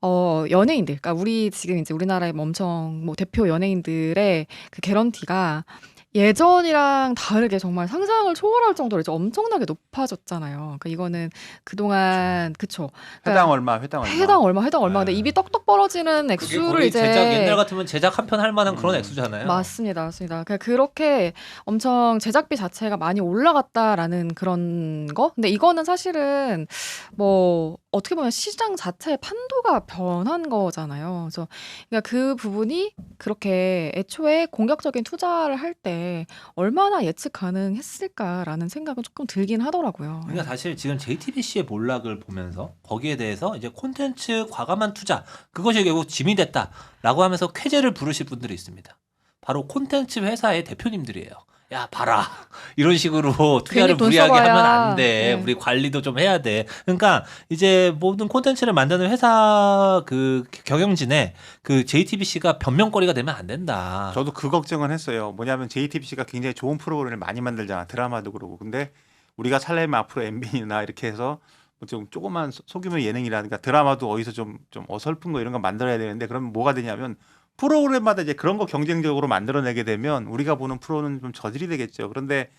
연예인들, 그러니까 우리 지금 이제 우리나라의 뭐 엄청 뭐 대표 연예인들의 그 개런티가 예전이랑 다르게 정말 상상을 초월할 정도로 이제 엄청나게 높아졌잖아요. 그러니까 이거는 그동안 그쵸. 그러니까 회당 얼마, 회당 얼마. 회당 얼마. 근데 네. 입이 떡떡 벌어지는 그게 액수를 거의 이제 제작 옛날 같으면 제작 한 편 할 만한 그런 액수잖아요. 맞습니다, 맞습니다. 그렇게 엄청 제작비 자체가 많이 올라갔다라는 그런 거. 근데 이거는 사실은 뭐 어떻게 보면 시장 자체의 판도가 변한 거잖아요. 그래서 그러니까 그 부분이 그렇게 애초에 공격적인 투자를 할 때 얼마나 예측 가능했을까라는 생각은 조금 들긴 하더라고요. 그러니까 사실 지금 JTBC의 몰락을 보면서 거기에 대해서 이제 콘텐츠 과감한 투자, 그것이 결국 짐이 됐다라고 하면서 쾌재를 부르실 분들이 있습니다. 바로 콘텐츠 회사의 대표님들이에요. 야 봐라, 이런 식으로 투자를 돈 무리하게 써봐야. 하면 안 돼. 네. 우리 관리도 좀 해야 돼. 그러니까 이제 모든 콘텐츠를 만드는 회사 그 경영진에 그 JTBC가 변명거리가 되면 안 된다. 저도 그 걱정은 했어요. 뭐냐면 JTBC가 굉장히 좋은 프로그램을 많이 만들잖아. 드라마도 그러고. 근데 우리가 살려면 앞으로 MBN이나 이렇게 해서 좀 조그만 소규모 예능이라든가 드라마도 어디서 좀 어설픈 거 이런 거 만들어야 되는데, 그러면 뭐가 되냐면 프로그램마다 이제 그런 거 경쟁적으로 만들어내게 되면 우리가 보는 프로는 좀 저질이 되겠죠. 그런데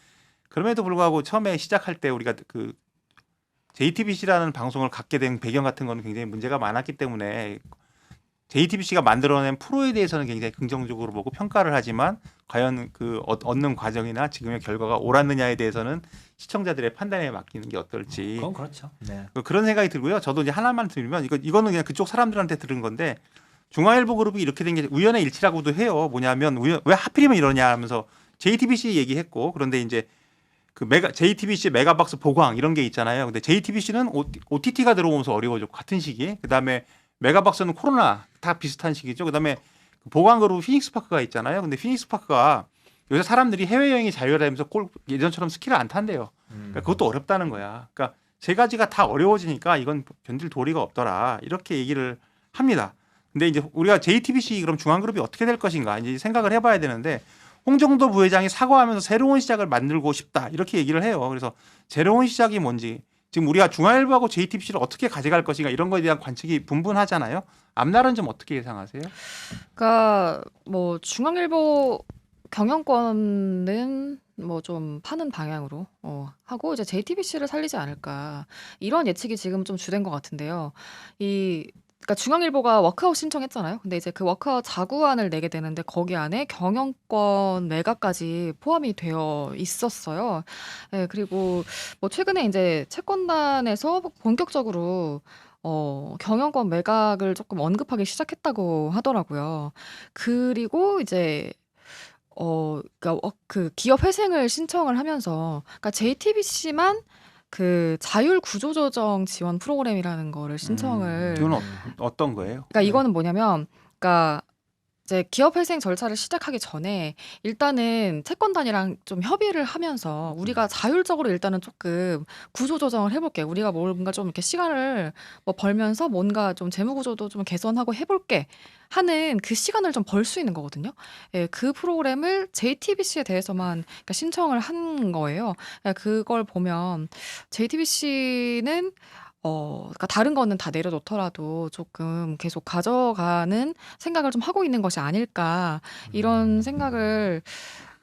그럼에도 불구하고 처음에 시작할 때 우리가 그 JTBC라는 방송을 갖게 된 배경 같은 거는 굉장히 문제가 많았기 때문에 JTBC가 만들어낸 프로에 대해서는 굉장히 긍정적으로 보고 평가를 하지만, 과연 그 얻는 과정이나 지금의 결과가 옳았느냐에 대해서는 시청자들의 판단에 맡기는 게 어떨지. 그건 그렇죠. 네. 그런 생각이 들고요. 저도 이제 하나만 들으면 이거는 그냥 그쪽 사람들한테 들은 건데, 중앙일보 그룹이 이렇게 된 게 우연의 일치라고도 해요. 뭐냐면 왜 하필이면 이러냐 하면서 JTBC 얘기했고, 그런데 이제 그 JTBC 메가박스 보강 이런 게 있잖아요. 근데 JTBC는 OTT가 들어오면서 어려워졌고 같은 시기. 그다음에 메가박스는 코로나 다 비슷한 시기죠. 그다음에 보강 그룹 피닉스파크가 있잖아요. 근데 피닉스파크가 요새 사람들이 해외여행이 자유화되면서 예전처럼 스키를 안 탄대요. 그러니까 그것도 어렵다는 거야. 그러니까 세 가지가 다 어려워지니까 이건 견딜 도리가 없더라. 이렇게 얘기를 합니다. 근데 이제 우리가 JTBC 그럼 중앙그룹이 어떻게 될 것인가 이제 생각을 해봐야 되는데, 홍정도 부회장이 사과하면서 새로운 시작을 만들고 싶다 이렇게 얘기를 해요. 그래서 새로운 시작이 뭔지, 지금 우리가 중앙일보하고 JTBC를 어떻게 가져갈 것인가 이런 거에 대한 관측이 분분하잖아요. 앞날은 좀 어떻게 예상하세요? 그러니까 뭐 중앙일보 경영권은 뭐 좀 파는 방향으로 하고 이제 JTBC를 살리지 않을까 이런 예측이 지금 좀 주된 것 같은데요. 그러니까 중앙일보가 워크아웃 신청했잖아요. 근데 이제 그 워크아웃 자구안을 내게 되는데 거기 안에 경영권 매각까지 포함이 되어 있었어요. 예, 그리고 뭐 최근에 이제 채권단에서 본격적으로 경영권 매각을 조금 언급하기 시작했다고 하더라고요. 그리고 이제 그러니까 그 기업 회생을 신청을 하면서 그러니까 JTBC만 그 자율 구조조정 지원 프로그램이라는 거를 신청을 이건 어떤 거예요? 그러니까 이거는 뭐냐면 그러니까 이제 기업 회생 절차를 시작하기 전에 일단은 채권단이랑 좀 협의를 하면서 우리가 자율적으로 일단은 조금 구조 조정을 해볼게. 우리가 뭔가 좀 이렇게 시간을 뭐 벌면서 뭔가 좀 재무 구조도 좀 개선하고 해볼게 하는 그 시간을 좀 벌 수 있는 거거든요. 예, 그 프로그램을 JTBC에 대해서만 그러니까 신청을 한 거예요. 예, 그걸 보면 JTBC는 그러니까 다른 거는 다 내려놓더라도 조금 계속 가져가는 생각을 좀 하고 있는 것이 아닐까 이런 생각을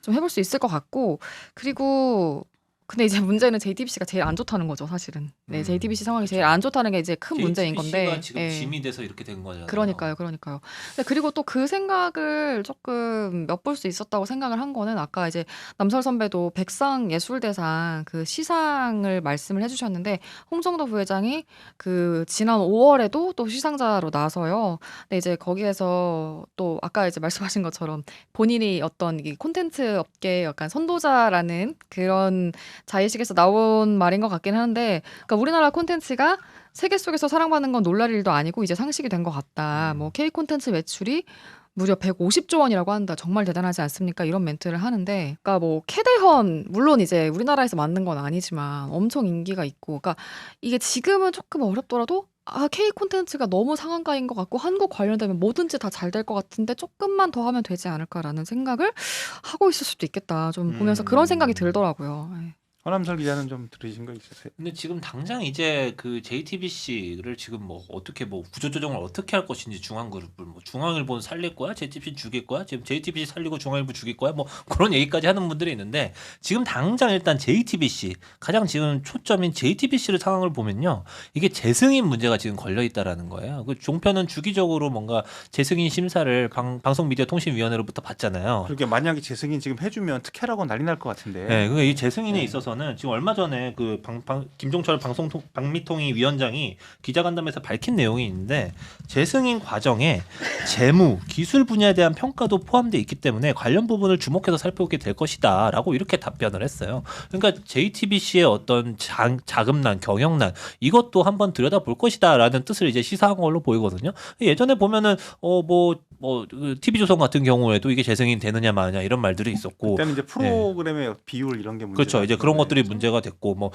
좀 해볼 수 있을 것 같고 그리고 근데 이제 문제는 JTBC가 제일 안 좋다는 거죠, 사실은. 네, JTBC 상황이 제일 안 좋다는 게 이제 큰 문제인 JTBC가 건데. 지금 예. 짐이 돼서 이렇게 된 거잖아요. 그러니까요. 근데 그리고 또 그 생각을 조금 엿볼 수 있었다고 생각을 한 거는 아까 이제 남설 선배도 백상 예술대상 그 시상을 말씀을 해주셨는데 홍정도 부회장이 그 지난 5월에도 또 시상자로 나서요. 근데 이제 거기에서 또 아까 이제 말씀하신 것처럼 본인이 어떤 이 콘텐츠 업계 약간 선도자라는 그런 자의식에서 나온 말인 것 같긴 한데, 그러니까 우리나라 콘텐츠가 세계 속에서 사랑받는 건 놀랄 일도 아니고 이제 상식이 된 것 같다. 뭐 K 콘텐츠 매출이 무려 150조 원이라고 한다. 정말 대단하지 않습니까? 이런 멘트를 하는데, 그러니까 뭐 캐대헌 물론 이제 우리나라에서 만든 건 아니지만 엄청 인기가 있고, 그러니까 이게 지금은 조금 어렵더라도 K 콘텐츠가 너무 상한가인 것 같고 한국 관련되면 뭐든지 다 잘 될 것 같은데 조금만 더 하면 되지 않을까라는 생각을 하고 있을 수도 있겠다. 좀 보면서 그런 생각이 들더라고요. 예. 허남설 기자는 좀 들으신 거 있으세요? 근데 지금 당장 이제 그 JTBC를 지금 뭐 어떻게 뭐 구조조정을 어떻게 할 것인지 중앙그룹을 뭐 중앙일보는 살릴 거야, JTBC 죽일 거야, 지금 JTBC 살리고 중앙일보 죽일 거야, 뭐 그런 얘기까지 하는 분들이 있는데 지금 당장 일단 JTBC 가장 지금 초점인 JTBC를 상황을 보면요, 이게 재승인 문제가 지금 걸려 있다라는 거예요. 그 종편은 주기적으로 뭔가 재승인 심사를 방송미디어통신위원회로부터 받잖아요. 그렇게 만약에 재승인 지금 해주면 특혜라고 난리 날 것 같은데. 네, 그러니까 이 재승인에 있어서는 지금 얼마 전에 그 김종철 방미통위 위원장이 기자간담회에서 밝힌 내용이 있는데 재승인 과정에 재무, 기술 분야에 대한 평가도 포함되어 있기 때문에 관련 부분을 주목해서 살펴보게 될 것이다라고 이렇게 답변을 했어요. 그러니까 JTBC의 어떤 자금난, 경영난 이것도 한번 들여다볼 것이다라는 뜻을 이제 시사한 걸로 보이거든요. 예전에 보면은 TV조선 같은 경우에도 이게 재승인 되느냐 마느냐 이런 말들이 있었고 그때는 이제 프로그램의 비율 이런 게 문제가 그렇죠. 이제 그런 것들이 문제가 됐고 뭐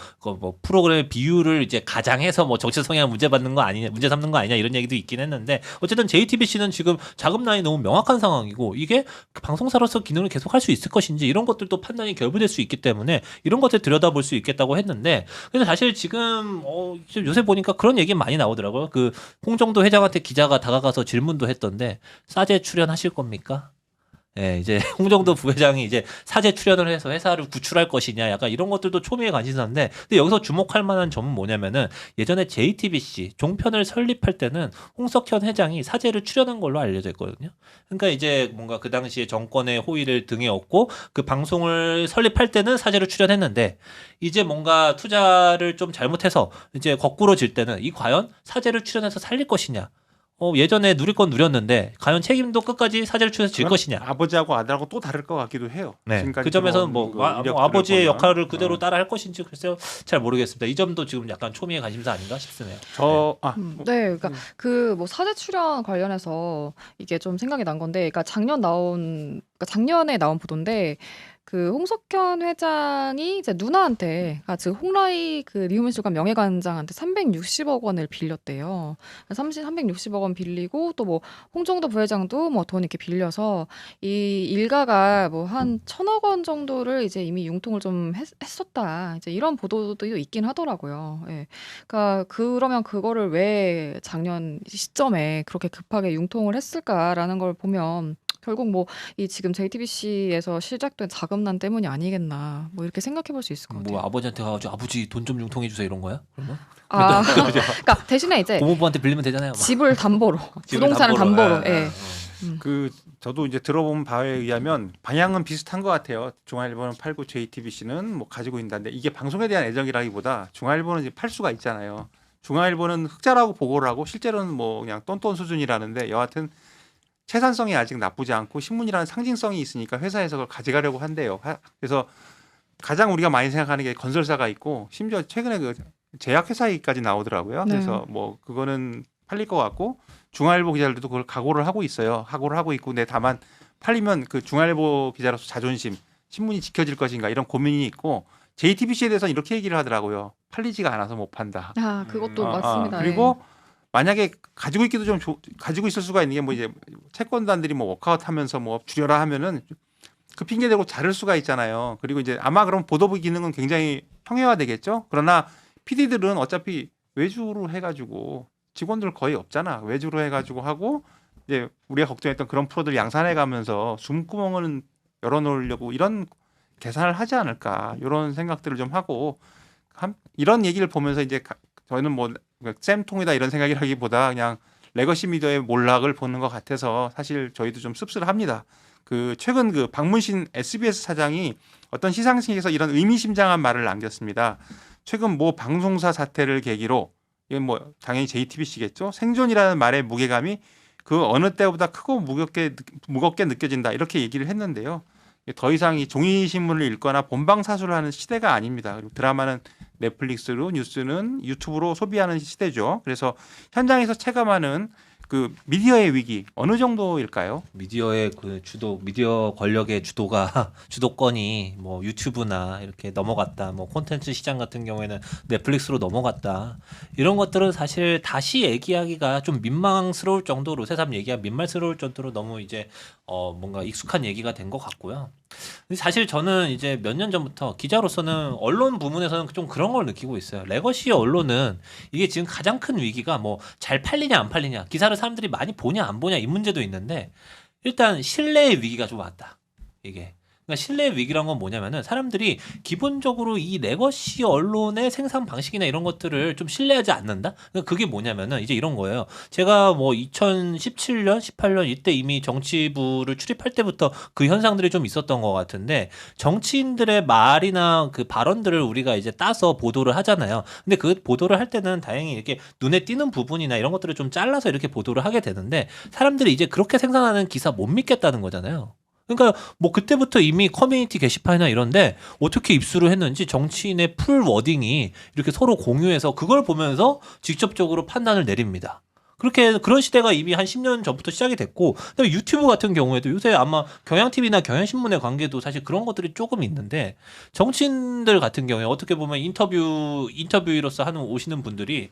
프로그램의 비율을 이제 가장해서 뭐 정치 성향 문제 받는 거 아니냐, 문제 삼는 거 아니냐 이런 얘기도 있긴 했는데 어쨌든 JTBC는 지금 자금난이 너무 명확한 상황이고 이게 방송사로서 기능을 계속 할 수 있을 것인지 이런 것들도 판단이 결부될 수 있기 때문에 이런 것들 들여다볼 수 있겠다고 했는데 근데 사실 지금 요새 보니까 그런 얘기 많이 나오더라고요. 그 홍정도 회장한테 기자가 다가가서 질문도 했던데 사제 출연하실 겁니까? 예, 이제 홍정도 부회장이 이제 사제 출연을 해서 회사를 구출할 것이냐 약간 이런 것들도 초미의 관심사인데 근데 여기서 주목할 만한 점은 뭐냐면은 예전에 JTBC 종편을 설립할 때는 홍석현 회장이 사제를 출연한 걸로 알려져 있거든요. 그러니까 이제 뭔가 그 당시에 정권의 호의를 등에 업고 그 방송을 설립할 때는 사제를 출연했는데 이제 뭔가 투자를 좀 잘못해서 이제 거꾸로 질 때는 이 과연 사제를 출연해서 살릴 것이냐 예전에 누릴 건 누렸는데 과연 책임도 끝까지 사제를 출연해서 질 것이냐. 아버지하고 아들하고 또 다를 것 같기도 해요. 네. 지금까지 그 점에서는 뭐 아버지의 보면. 역할을 그대로 따라 할 것인지 글쎄요 잘 모르겠습니다. 이 점도 지금 약간 초미의 관심사 아닌가 싶으네요. 네, 그러니까 그 뭐 사제 출연 관련해서 이게 좀 생각이 난 건데, 그러니까 작년에 나온 보도인데. 그 홍석현 회장이 이제 누나한테, 그러니까 즉 홍라이 그 리우미술관 명예관장한테 360억 원을 빌렸대요. 360억 원 빌리고 또 뭐 홍정도 부회장도 뭐 돈 이렇게 빌려서 이 일가가 뭐 한 1,000억 원 정도를 이제 이미 융통을 좀 했었다. 이제 이런 보도도 있긴 하더라고요. 예. 그러니까 그러면 그거를 왜 작년 시점에 그렇게 급하게 융통을 했을까라는 걸 보면 결국 뭐 이 지금 JTBC에서 시작된 자금난 때문이 아니겠나 뭐 이렇게 생각해 볼 수 있을 것 같아요. 뭐 아버지한테 가가지고 아버지 돈 좀 융통해 주세요 이런 거야? 그러면 그러니까 대신에 이제 고모부한테 빌리면 되잖아요. 막. 집을 담보로, 집을 부동산을 담보로. 예. 저도 이제 들어본 바에 의하면 방향은 비슷한 것 같아요. 중앙일보는 팔고 JTBC는 뭐 가지고 있는데 이게 방송에 대한 애정이라기보다 중앙일보는 이제 팔 수가 있잖아요. 중앙일보는 흑자라고 보고를 하고 실제로는 뭐 그냥 똔똔 수준이라는데 여하튼 채산성이 아직 나쁘지 않고 신문이라는 상징성이 있으니까 회사에서 그걸 가져가려고 한대요. 그래서 가장 우리가 많이 생각하는 게 건설사가 있고 심지어 최근에 그 제약회사까지 나오더라고요. 네. 그래서 뭐 그거는 팔릴 것 같고 중앙일보 기자들도 그걸 각오를 하고 있어요. 각오를 하고 있고 근데 다만 팔리면 그 중앙일보 기자로서 자존심, 신문이 지켜질 것인가 이런 고민이 있고 JTBC에 대해서는 이렇게 얘기를 하더라고요. 팔리지가 않아서 못 판다. 그것도 맞습니다. 그리고 만약에 가지고 있기도 좀 가지고 있을 수가 있는 게 뭐 이제 채권단들이 뭐 워크아웃 하면서 뭐 줄여라 하면은 그 핑계 대고 자를 수가 있잖아요. 그리고 이제 아마 그럼 보도부 기능은 굉장히 형해화되겠죠. 그러나 PD들은 어차피 외주로 해가지고 직원들 거의 없잖아. 외주로 해가지고 하고 이제 우리가 걱정했던 그런 프로들 양산해가면서 숨구멍은 열어놓으려고 이런 계산을 하지 않을까 이런 생각들을 좀 하고 이런 얘기를 보면서 이제 저는 뭐 쌤통이다 이런 생각이라기보다 그냥 레거시 미디어의 몰락을 보는 것 같아서 사실 저희도 좀 씁쓸합니다. 그 최근 그 박문신 SBS 사장이 어떤 시상식에서 이런 의미심장한 말을 남겼습니다. 최근 모 방송사 사태를 계기로 이건 뭐 당연히 JTBC겠죠. 생존이라는 말의 무게감이 그 어느 때보다 크고 무겁게 느껴진다 이렇게 얘기를 했는데요. 더 이상 이 종이 신문을 읽거나 본방사수를 하는 시대가 아닙니다. 그리고 드라마는 넷플릭스로, 뉴스는 유튜브로 소비하는 시대죠. 그래서 현장에서 체감하는 그 미디어의 위기 어느 정도일까요? 미디어의 그 미디어 권력의 주도권이 뭐 유튜브나 이렇게 넘어갔다. 뭐 콘텐츠 시장 같은 경우에는 넷플릭스로 넘어갔다. 이런 것들은 사실 다시 얘기하기가 좀 민망스러울 정도로 새삼 얘기하기 민망스러울 정도로 너무 이제 뭔가 익숙한 얘기가 된 것 같고요. 근데 사실 저는 이제 몇 년 전부터 기자로서는 언론 부문에서는 좀 그런 걸 느끼고 있어요. 레거시 언론은 이게 지금 가장 큰 위기가 뭐 잘 팔리냐 안 팔리냐, 기사를 사람들이 많이 보냐 안 보냐 이 문제도 있는데 일단 신뢰의 위기가 좀 왔다. 이게. 그러니까 신뢰의 위기란 건 뭐냐면은 사람들이 기본적으로 이 레거시 언론의 생산 방식이나 이런 것들을 좀 신뢰하지 않는다? 그러니까 그게 뭐냐면은 이제 이런 거예요. 제가 뭐 2017년, 18년 이때 이미 정치부를 출입할 때부터 그 현상들이 좀 있었던 것 같은데 정치인들의 말이나 그 발언들을 우리가 이제 따서 보도를 하잖아요. 근데 그 보도를 할 때는 다행히 이렇게 눈에 띄는 부분이나 이런 것들을 좀 잘라서 이렇게 보도를 하게 되는데 사람들이 이제 그렇게 생산하는 기사 못 믿겠다는 거잖아요. 그러니까 뭐 그때부터 이미 커뮤니티 게시판이나 이런데 어떻게 입수를 했는지 정치인의 풀 워딩이 이렇게 서로 공유해서 그걸 보면서 직접적으로 판단을 내립니다. 그런 시대가 이미 한 10년 전부터 시작이 됐고 그다음에 유튜브 같은 경우에도 요새 아마 경향TV나 경향신문의 관계도 사실 그런 것들이 조금 있는데 정치인들 같은 경우에 어떻게 보면 인터뷰로서 오시는 분들이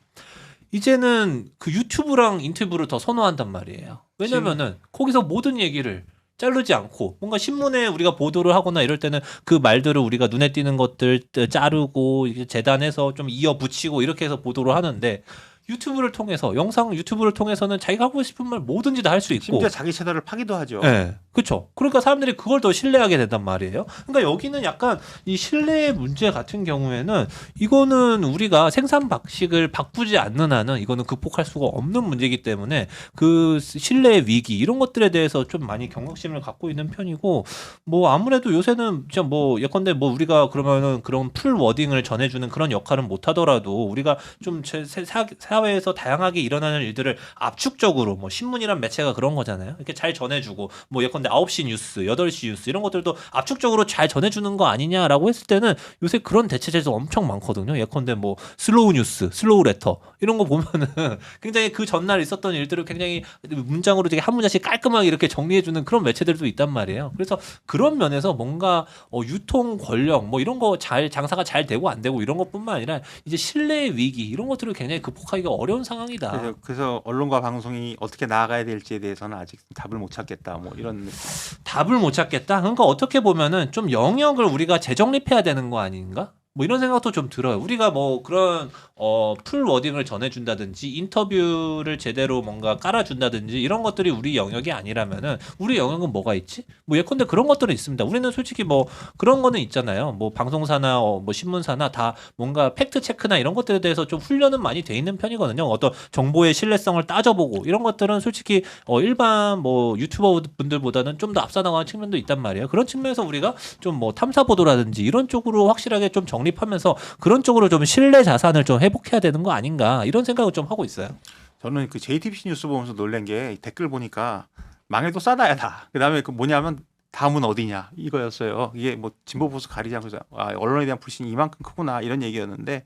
이제는 그 유튜브랑 인터뷰를 더 선호한단 말이에요. 왜냐면은 거기서 모든 얘기를 자르지 않고 뭔가 신문에 우리가 보도를 하거나 이럴 때는 그 말들을 우리가 눈에 띄는 것들 자르고 재단해서 좀 이어붙이고 이렇게 해서 보도를 하는데 유튜브를 통해서는 자기가 하고 싶은 말 뭐든지 다 할 수 있고 심지어 자기 채널을 파기도 하죠. 네, 그렇죠. 그러니까 사람들이 그걸 더 신뢰하게 된단 말이에요. 그러니까 여기는 약간 이 신뢰의 문제 같은 경우에는 이거는 우리가 생산 방식을 바꾸지 않는 한은 이거는 극복할 수가 없는 문제이기 때문에 그 신뢰의 위기 이런 것들에 대해서 좀 많이 경각심을 갖고 있는 편이고 뭐 아무래도 요새는 진짜 뭐 예컨대 뭐 우리가 그러면은 그런 풀 워딩을 전해주는 그런 역할은 못 하더라도 우리가 좀 사회에서 다양하게 일어나는 일들을 압축적으로 뭐 신문이란 매체가 그런 거잖아요. 이렇게 잘 전해주고 뭐 예컨대 9시 뉴스, 8시 뉴스 이런 것들도 압축적으로 잘 전해주는 거 아니냐라고 했을 때는 요새 그런 대체제도 엄청 많거든요. 예컨대 뭐 슬로우 뉴스, 슬로우 레터 이런 거 보면은 굉장히 그 전날 있었던 일들을 굉장히 문장으로 되게 한 문장씩 깔끔하게 이렇게 정리해주는 그런 매체들도 있단 말이에요. 그래서 그런 면에서 뭔가 유통 권력 뭐 이런 거 장사가 잘 되고 안 되고 이런 것뿐만 아니라 이제 신뢰의 위기 이런 것들을 굉장히 극복하기가 어려운 상황이다. 그래서 언론과 방송이 어떻게 나아가야 될지에 대해서는 아직 답을 못 찾겠다. 뭐 이런 느낌. 답을 못 찾겠다. 그러니까 어떻게 보면은 좀 영역을 우리가 재정립해야 되는 거 아닌가? 뭐 이런 생각도 좀 들어요. 우리가 뭐 그런 풀 워딩을 전해준다든지 인터뷰를 제대로 뭔가 깔아준다든지 이런 것들이 우리 영역이 아니라면은 우리 영역은 뭐가 있지? 뭐 예컨대 그런 것들은 있습니다. 우리는 솔직히 뭐 그런 거는 있잖아요. 뭐 방송사나 뭐 신문사나 다 뭔가 팩트 체크나 이런 것들에 대해서 좀 훈련은 많이 돼 있는 편이거든요. 어떤 정보의 신뢰성을 따져보고 이런 것들은 솔직히 일반 뭐 유튜버 분들보다는 좀 더 앞서 나가는 측면도 있단 말이에요. 그런 측면에서 우리가 좀 뭐 탐사 보도라든지 이런 쪽으로 확실하게 좀 정립하면서 그런 쪽으로 좀 신뢰 자산을 좀 회복해야 되는 거 아닌가 이런 생각을 좀 하고 있어요. 저는 그 JTBC 뉴스 보면서 놀란 게 댓글 보니까 망해도 싸다야 다. 그다음에 그 뭐냐면 다음은 어디냐 이거였어요. 이게 뭐 진보 보수 가리지 않고 언론에 대한 불신이 이만큼 크구나 이런 얘기였는데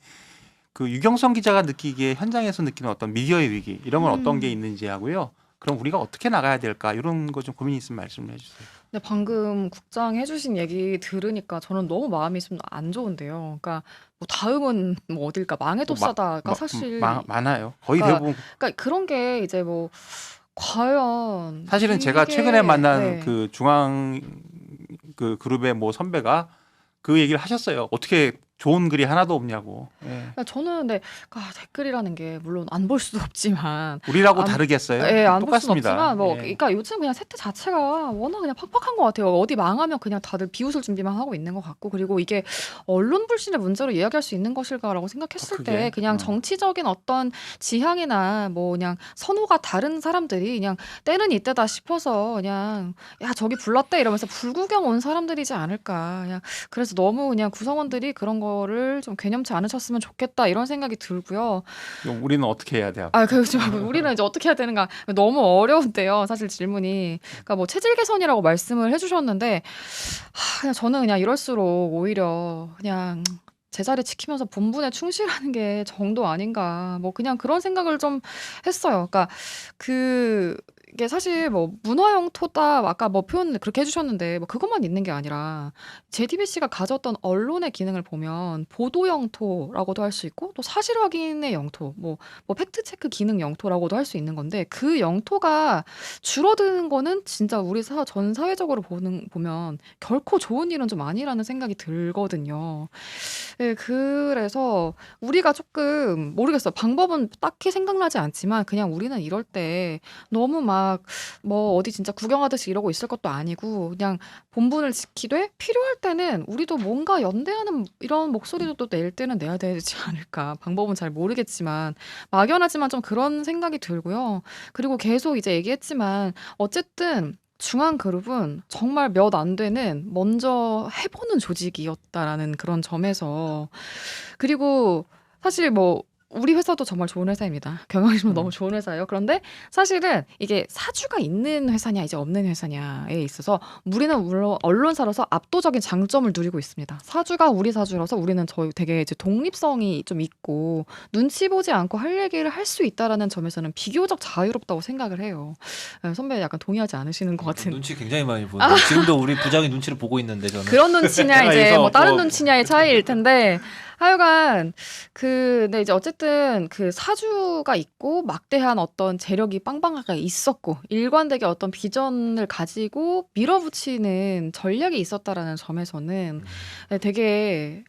그 유경성 기자가 느끼기에 현장에서 느끼는 어떤 미디어의 위기 이런 건 어떤 게 있는지 하고요. 그럼 우리가 어떻게 나가야 될까 이런 거 좀 고민이 있으면 말씀을 해주세요. 근데 방금 국장 해주신 얘기 들으니까 저는 너무 마음이 좀 안 좋은데요. 그러니까 뭐 다음은 뭐 어딜까 망해도 싸다가 사실 많아요. 거의 그러니까 대부분. 그러니까 그런 게 이제 뭐 과연 사실은 제가 이게 최근에 만난 네. 그 중앙 그 그룹의 뭐 선배가 그 얘기를 하셨어요. 어떻게 좋은 글이 하나도 없냐고. 예. 그러니까 저는 근데 댓글이라는 게 물론 안 볼 수도 없지만 우리라고 안- 다르겠어요? 예, 안 볼 수는 똑같습니다. 없지만 뭐 예. 그러니까 요즘 그냥 세태 자체가 워낙 그냥 팍팍한 것 같아요. 어디 망하면 그냥 다들 비웃을 준비만 하고 있는 것 같고 그리고 이게 언론 불신의 문제로 이야기할 수 있는 것일까라고 생각했을 그게, 때 그냥 정치적인 어떤 지향이나 뭐 그냥 선호가 다른 사람들이 그냥 때는 이때다 싶어서 그냥 야 저기 불났대 이러면서 불구경 온 사람들이지 않을까. 그냥 그래서 너무 그냥 구성원들이 그런 거를 좀 개념치 않으셨으면 좋겠다 이런 생각이 들고요. 그럼 우리는 어떻게 해야 돼요? 그렇죠. 우리는 이제 어떻게 해야 되는가 너무 어려운데요. 사실 질문이. 그러니까 뭐 체질 개선이라고 말씀을 해주셨는데 그냥 저는 그냥 이럴수록 오히려 그냥 제자리 지키면서 본분에 충실하는 게 정도 아닌가. 뭐 그냥 그런 생각을 좀 했어요. 그러니까 이게 사실 뭐 문화 영토다 아까 뭐 표현을 그렇게 해주셨는데 뭐 그것만 있는 게 아니라 JTBC가 가졌던 언론의 기능을 보면 보도 영토라고도 할 수 있고 또 사실 확인의 영토, 뭐 팩트 체크 기능 영토라고도 할 수 있는 건데 그 영토가 줄어드는 거는 진짜 우리 전 사회적으로 보면 결코 좋은 일은 좀 아니라는 생각이 들거든요. 예, 그래서 우리가 조금 모르겠어요. 방법은 딱히 생각나지 않지만 그냥 우리는 이럴 때 너무 막 뭐 어디 진짜 구경하듯이 이러고 있을 것도 아니고 그냥 본분을 지키되 필요할 때는 우리도 뭔가 연대하는 이런 목소리도 또 낼 때는 내야 되지 않을까. 방법은 잘 모르겠지만 막연하지만 좀 그런 생각이 들고요. 그리고 계속 이제 얘기했지만 어쨌든 중앙그룹은 정말 몇 안 되는 먼저 해보는 조직이었다라는 그런 점에서 그리고 사실 뭐 우리 회사도 정말 좋은 회사입니다. 경영진은 너무 좋은 회사예요. 그런데 사실은 이게 사주가 있는 회사냐 이제 없는 회사냐에 있어서 우리는 물론 언론사로서 압도적인 장점을 누리고 있습니다. 사주가 우리 사주라서 우리는 저희 되게 이제 독립성이 좀 있고 눈치 보지 않고 할 얘기를 할 수 있다라는 점에서는 비교적 자유롭다고 생각을 해요. 선배 약간 동의하지 않으시는 것 같은. 눈치 굉장히 많이 보는데 지금도 우리 부장이 눈치를 보고 있는데 저는 그런 눈치냐 이제 그래서 뭐 다른 뭐- 눈치냐의 차이일 텐데 하여간 근데 이제 어쨌든 그 사주가 있고 막대한 어떤 재력이 빵빵하게 있었고 일관되게 어떤 비전을 가지고 밀어붙이는 전략이 있었다라는 점에서는 되게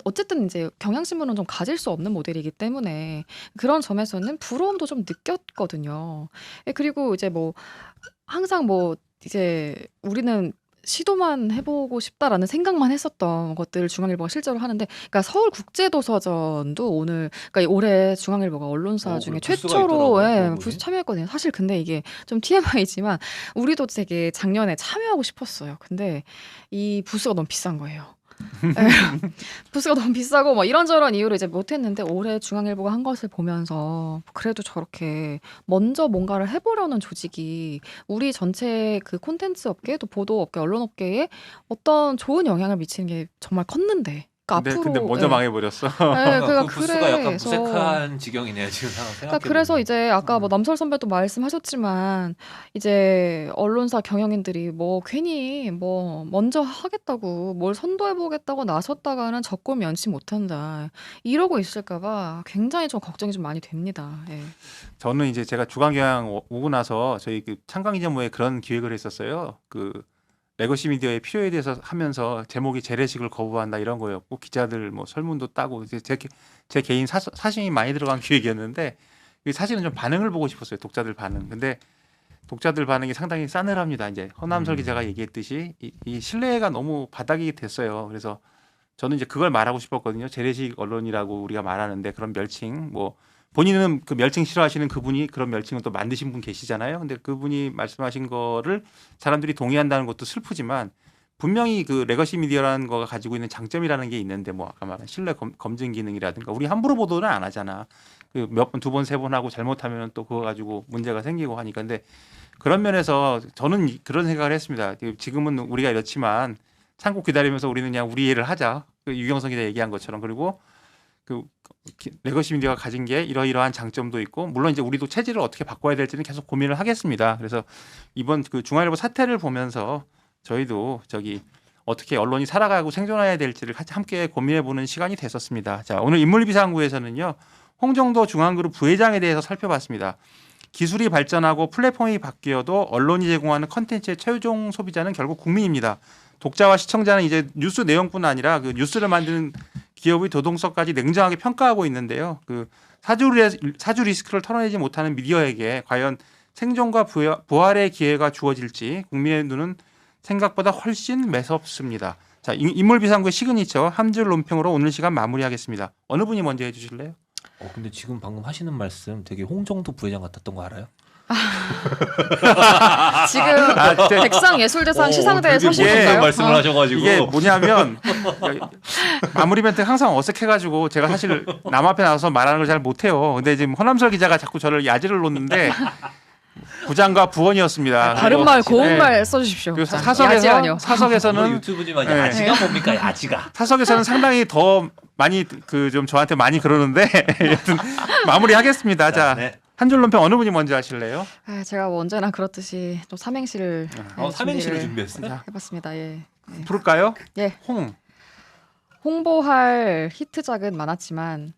어쨌든 이제 경향신문은 좀 가질 수 없는 모델이기 때문에 그런 점에서는 부러움도 좀 느꼈거든요. 그리고 이제 뭐 항상 뭐 이제 우리는 시도만 해보고 싶다라는 생각만 했었던 것들을 중앙일보가 실제로 하는데, 그러니까 서울국제도서전도 그러니까 올해 중앙일보가 언론사 중에 그래, 부스가 최초로 있더라고요, 거기. 부스 참여했거든요. 사실 근데 이게 좀 TMI지만 우리도 되게 작년에 참여하고 싶었어요. 근데 이 부스가 너무 비싼 거예요. 부스가 너무 비싸고 뭐 이런저런 이유로 이제 못했는데 올해 중앙일보가 한 것을 보면서 그래도 저렇게 먼저 뭔가를 해보려는 조직이 우리 전체 그 콘텐츠 업계 또 보도 업계 언론 업계에 어떤 좋은 영향을 미치는 게 정말 컸는데 그러니까 앞으로 근데 먼저 망해버렸어. 그러니까 그 부스가 약간 그래서 무색한 지경이네요 지금 생각해. 그러니까 그래서 이제 아까 뭐 남설 선배도 말씀하셨지만 이제 언론사 경영인들이 뭐 괜히 뭐 먼저 하겠다고 뭘 선도해 보겠다고 나섰다가는 적골 면치 못한다 이러고 있을까봐 굉장히 좀 걱정이 좀 많이 됩니다. 예. 저는 이제 제가 주간경향 오고 나서 저희 그 창강 이전모에 그런 기획을 했었어요. 그 레거시 미디어의 필요에 대해서 하면서 제목이 재래식을 거부한다 이런 거였고 기자들 뭐 설문도 따고 이제 제 개인 사심이 많이 들어간 기획이었는데 사실은 좀 반응을 보고 싶었어요. 독자들 반응. 근데 독자들 반응이 상당히 싸늘합니다. 이제 허남설 기자가 얘기했듯이 이 신뢰가 너무 바닥이 됐어요. 그래서 저는 이제 그걸 말하고 싶었거든요. 재래식 언론이라고 우리가 말하는데 그런 멸칭 뭐 본인은 그 멸칭 싫어하시는 그분이 그런 멸칭을 또 만드신 분 계시잖아요. 근데 그분이 말씀하신 거를 사람들이 동의한다는 것도 슬프지만 분명히 그 레거시 미디어라는 거가 가지고 있는 장점이라는 게 있는데 뭐 아까 말한 신뢰 검증 기능이라든가 우리 함부로 보도는 안 하잖아. 그 몇 번, 두 번, 세 번 하고 잘못하면 또 그거 가지고 문제가 생기고 하니까. 근데 그런 면에서 저는 그런 생각을 했습니다. 지금은 우리가 이렇지만 참고 기다리면서 우리는 그냥 우리 일을 하자. 그 유경선 기자 얘기한 것처럼. 그리고 그 레거시 미디어가 가진 게 이러이러한 장점도 있고 물론 이제 우리도 체질을 어떻게 바꿔야 될지는 계속 고민을 하겠습니다. 그래서 이번 그 중앙일보 사태를 보면서 저희도 어떻게 언론이 살아가고 생존해야 될지를 함께 고민해보는 시간이 됐었습니다. 자, 오늘 인물비상구에서는요. 홍정도 중앙그룹 부회장에 대해서 살펴봤습니다. 기술이 발전하고 플랫폼이 바뀌어도 언론이 제공하는 컨텐츠의 최종 소비자는 결국 국민입니다. 독자와 시청자는 이제 뉴스 내용뿐 아니라 그 뉴스를 만드는 기업의 도덕성까지 냉정하게 평가하고 있는데요. 그 사주 리스크를 털어내지 못하는 미디어에게 과연 생존과 부활의 기회가 주어질지 국민의 눈은 생각보다 훨씬 매섭습니다. 자, 인물비상구의 시그니처 한 줄 논평으로 오늘 시간 마무리하겠습니다. 어느 분이 먼저 해주실래요? 근데 지금 방금 하시는 말씀 되게 홍정도 부회장 같았던 거 알아요? 지금 백상예술대상 시상대에 서신 되게 건가요? 말씀을 하셔가지고 이게 뭐냐면 마무리 멘트 항상 어색해가지고 제가 사실 남 앞에 나와서 말하는 걸 잘 못해요. 근데 지금 허남설 기자가 자꾸 저를 야지를 놓는데 부장과 부원이었습니다. 바른말 고운말 네. 써주십시오. 그 야지라뇨. 사석에서는 유튜브지만 네. 야지가 뭡니까 야지가? 사석에서는 상당히 더 많이 좀 저한테 많이 그러는데 여튼 마무리하겠습니다. 자, 네. 한 줄 논평 어느 분이 먼저 하실래요? 제가 언제나 그렇듯이 또 삼행시를 삼행시를 준비했어요? 자, 해봤습니다. 예. 부를까요? 예. 홍보할 히트작은 많았지만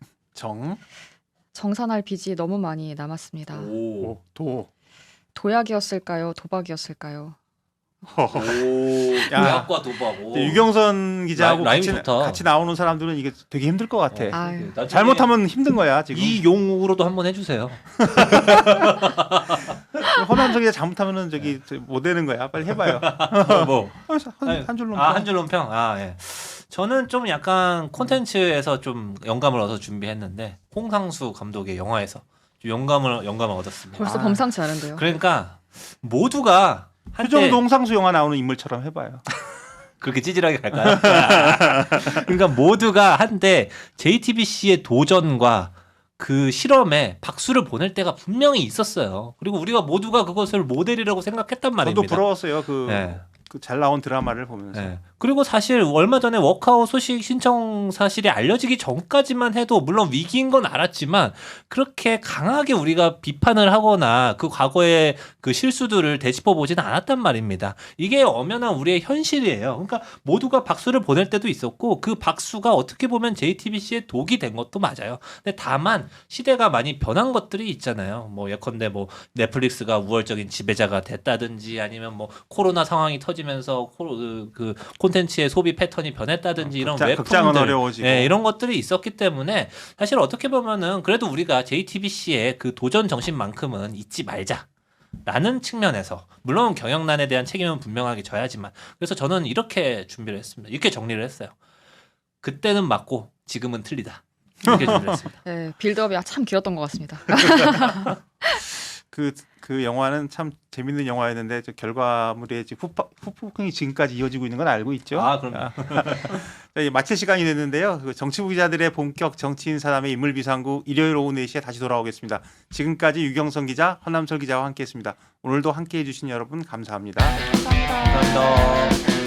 정산할 빚이 너무 많이 남았습니다. 도약이었을까요? 도박이었을까요? 도약과 도박. 유경선 기자하고 라임 좋다. 같이 나오는 사람들은 이게 되게 힘들 것 같아. 아유. 잘못하면 힘든 거야 지금. 이 용으로도 한번 해주세요. 허남석 기자 잘못하면은 못 되는 거야. 빨리 해봐요. 뭐 한 줄 논평. 한 줄 논평. 예. 저는 좀 약간 콘텐츠에서 좀 영감을 얻어 준비했는데 홍상수 감독의 영화에서 좀 영감을 얻었습니다. 벌써 범상치 않은데요. 그러니까 모두가 표정도 홍상수 영화 나오는 인물처럼 해봐요. 그렇게 찌질하게 갈까요? 그러니까 모두가 한때 JTBC의 도전과 그 실험에 박수를 보낼 때가 분명히 있었어요. 그리고 우리가 모두가 그것을 모델이라고 생각했단 말입니다. 저도 부러웠어요. 그 잘 나온 드라마를 보면서. 네. 그리고 사실 얼마 전에 워크아웃 소식 신청 사실이 알려지기 전까지만 해도 물론 위기인 건 알았지만 그렇게 강하게 우리가 비판을 하거나 그 과거의 그 실수들을 되짚어 보지는 않았단 말입니다. 이게 엄연한 우리의 현실이에요. 그러니까 모두가 박수를 보낼 때도 있었고 그 박수가 어떻게 보면 JTBC의 독이 된 것도 맞아요. 근데 다만 시대가 많이 변한 것들이 있잖아요. 뭐 예컨대 뭐 넷플릭스가 우월적인 지배자가 됐다든지 아니면 뭐 코로나 상황이 터지면서 그 콘텐츠의 소비 패턴이 변했다든지 이런 극장은 어려워지고 이런 것들이 있었기 때문에 사실 어떻게 보면은 그래도 우리가 JTBC의 그 도전 정신만큼은 잊지 말자라는 측면에서 물론 경영난에 대한 책임은 분명하게 져야지만 그래서 저는 이렇게 준비를 했습니다. 이렇게 정리를 했어요. 그때는 맞고 지금은 틀리다. 이렇게 준비를 했습니다. 네, 빌드업이 참 길었던 것 같습니다. 그 영화는 참 재밌는 영화였는데 결과물의 후폭풍이 지금까지 이어지고 있는 건 알고 있죠. 그럼. 마칠 시간이 됐는데요. 정치부 기자들의 본격 정치인 사람의 인물비상구 일요일 오후 4시에 다시 돌아오겠습니다. 지금까지 유경선 기자, 허남설 기자와 함께했습니다. 오늘도 함께해 주신 여러분 감사합니다. 감사합니다. 감사합니다.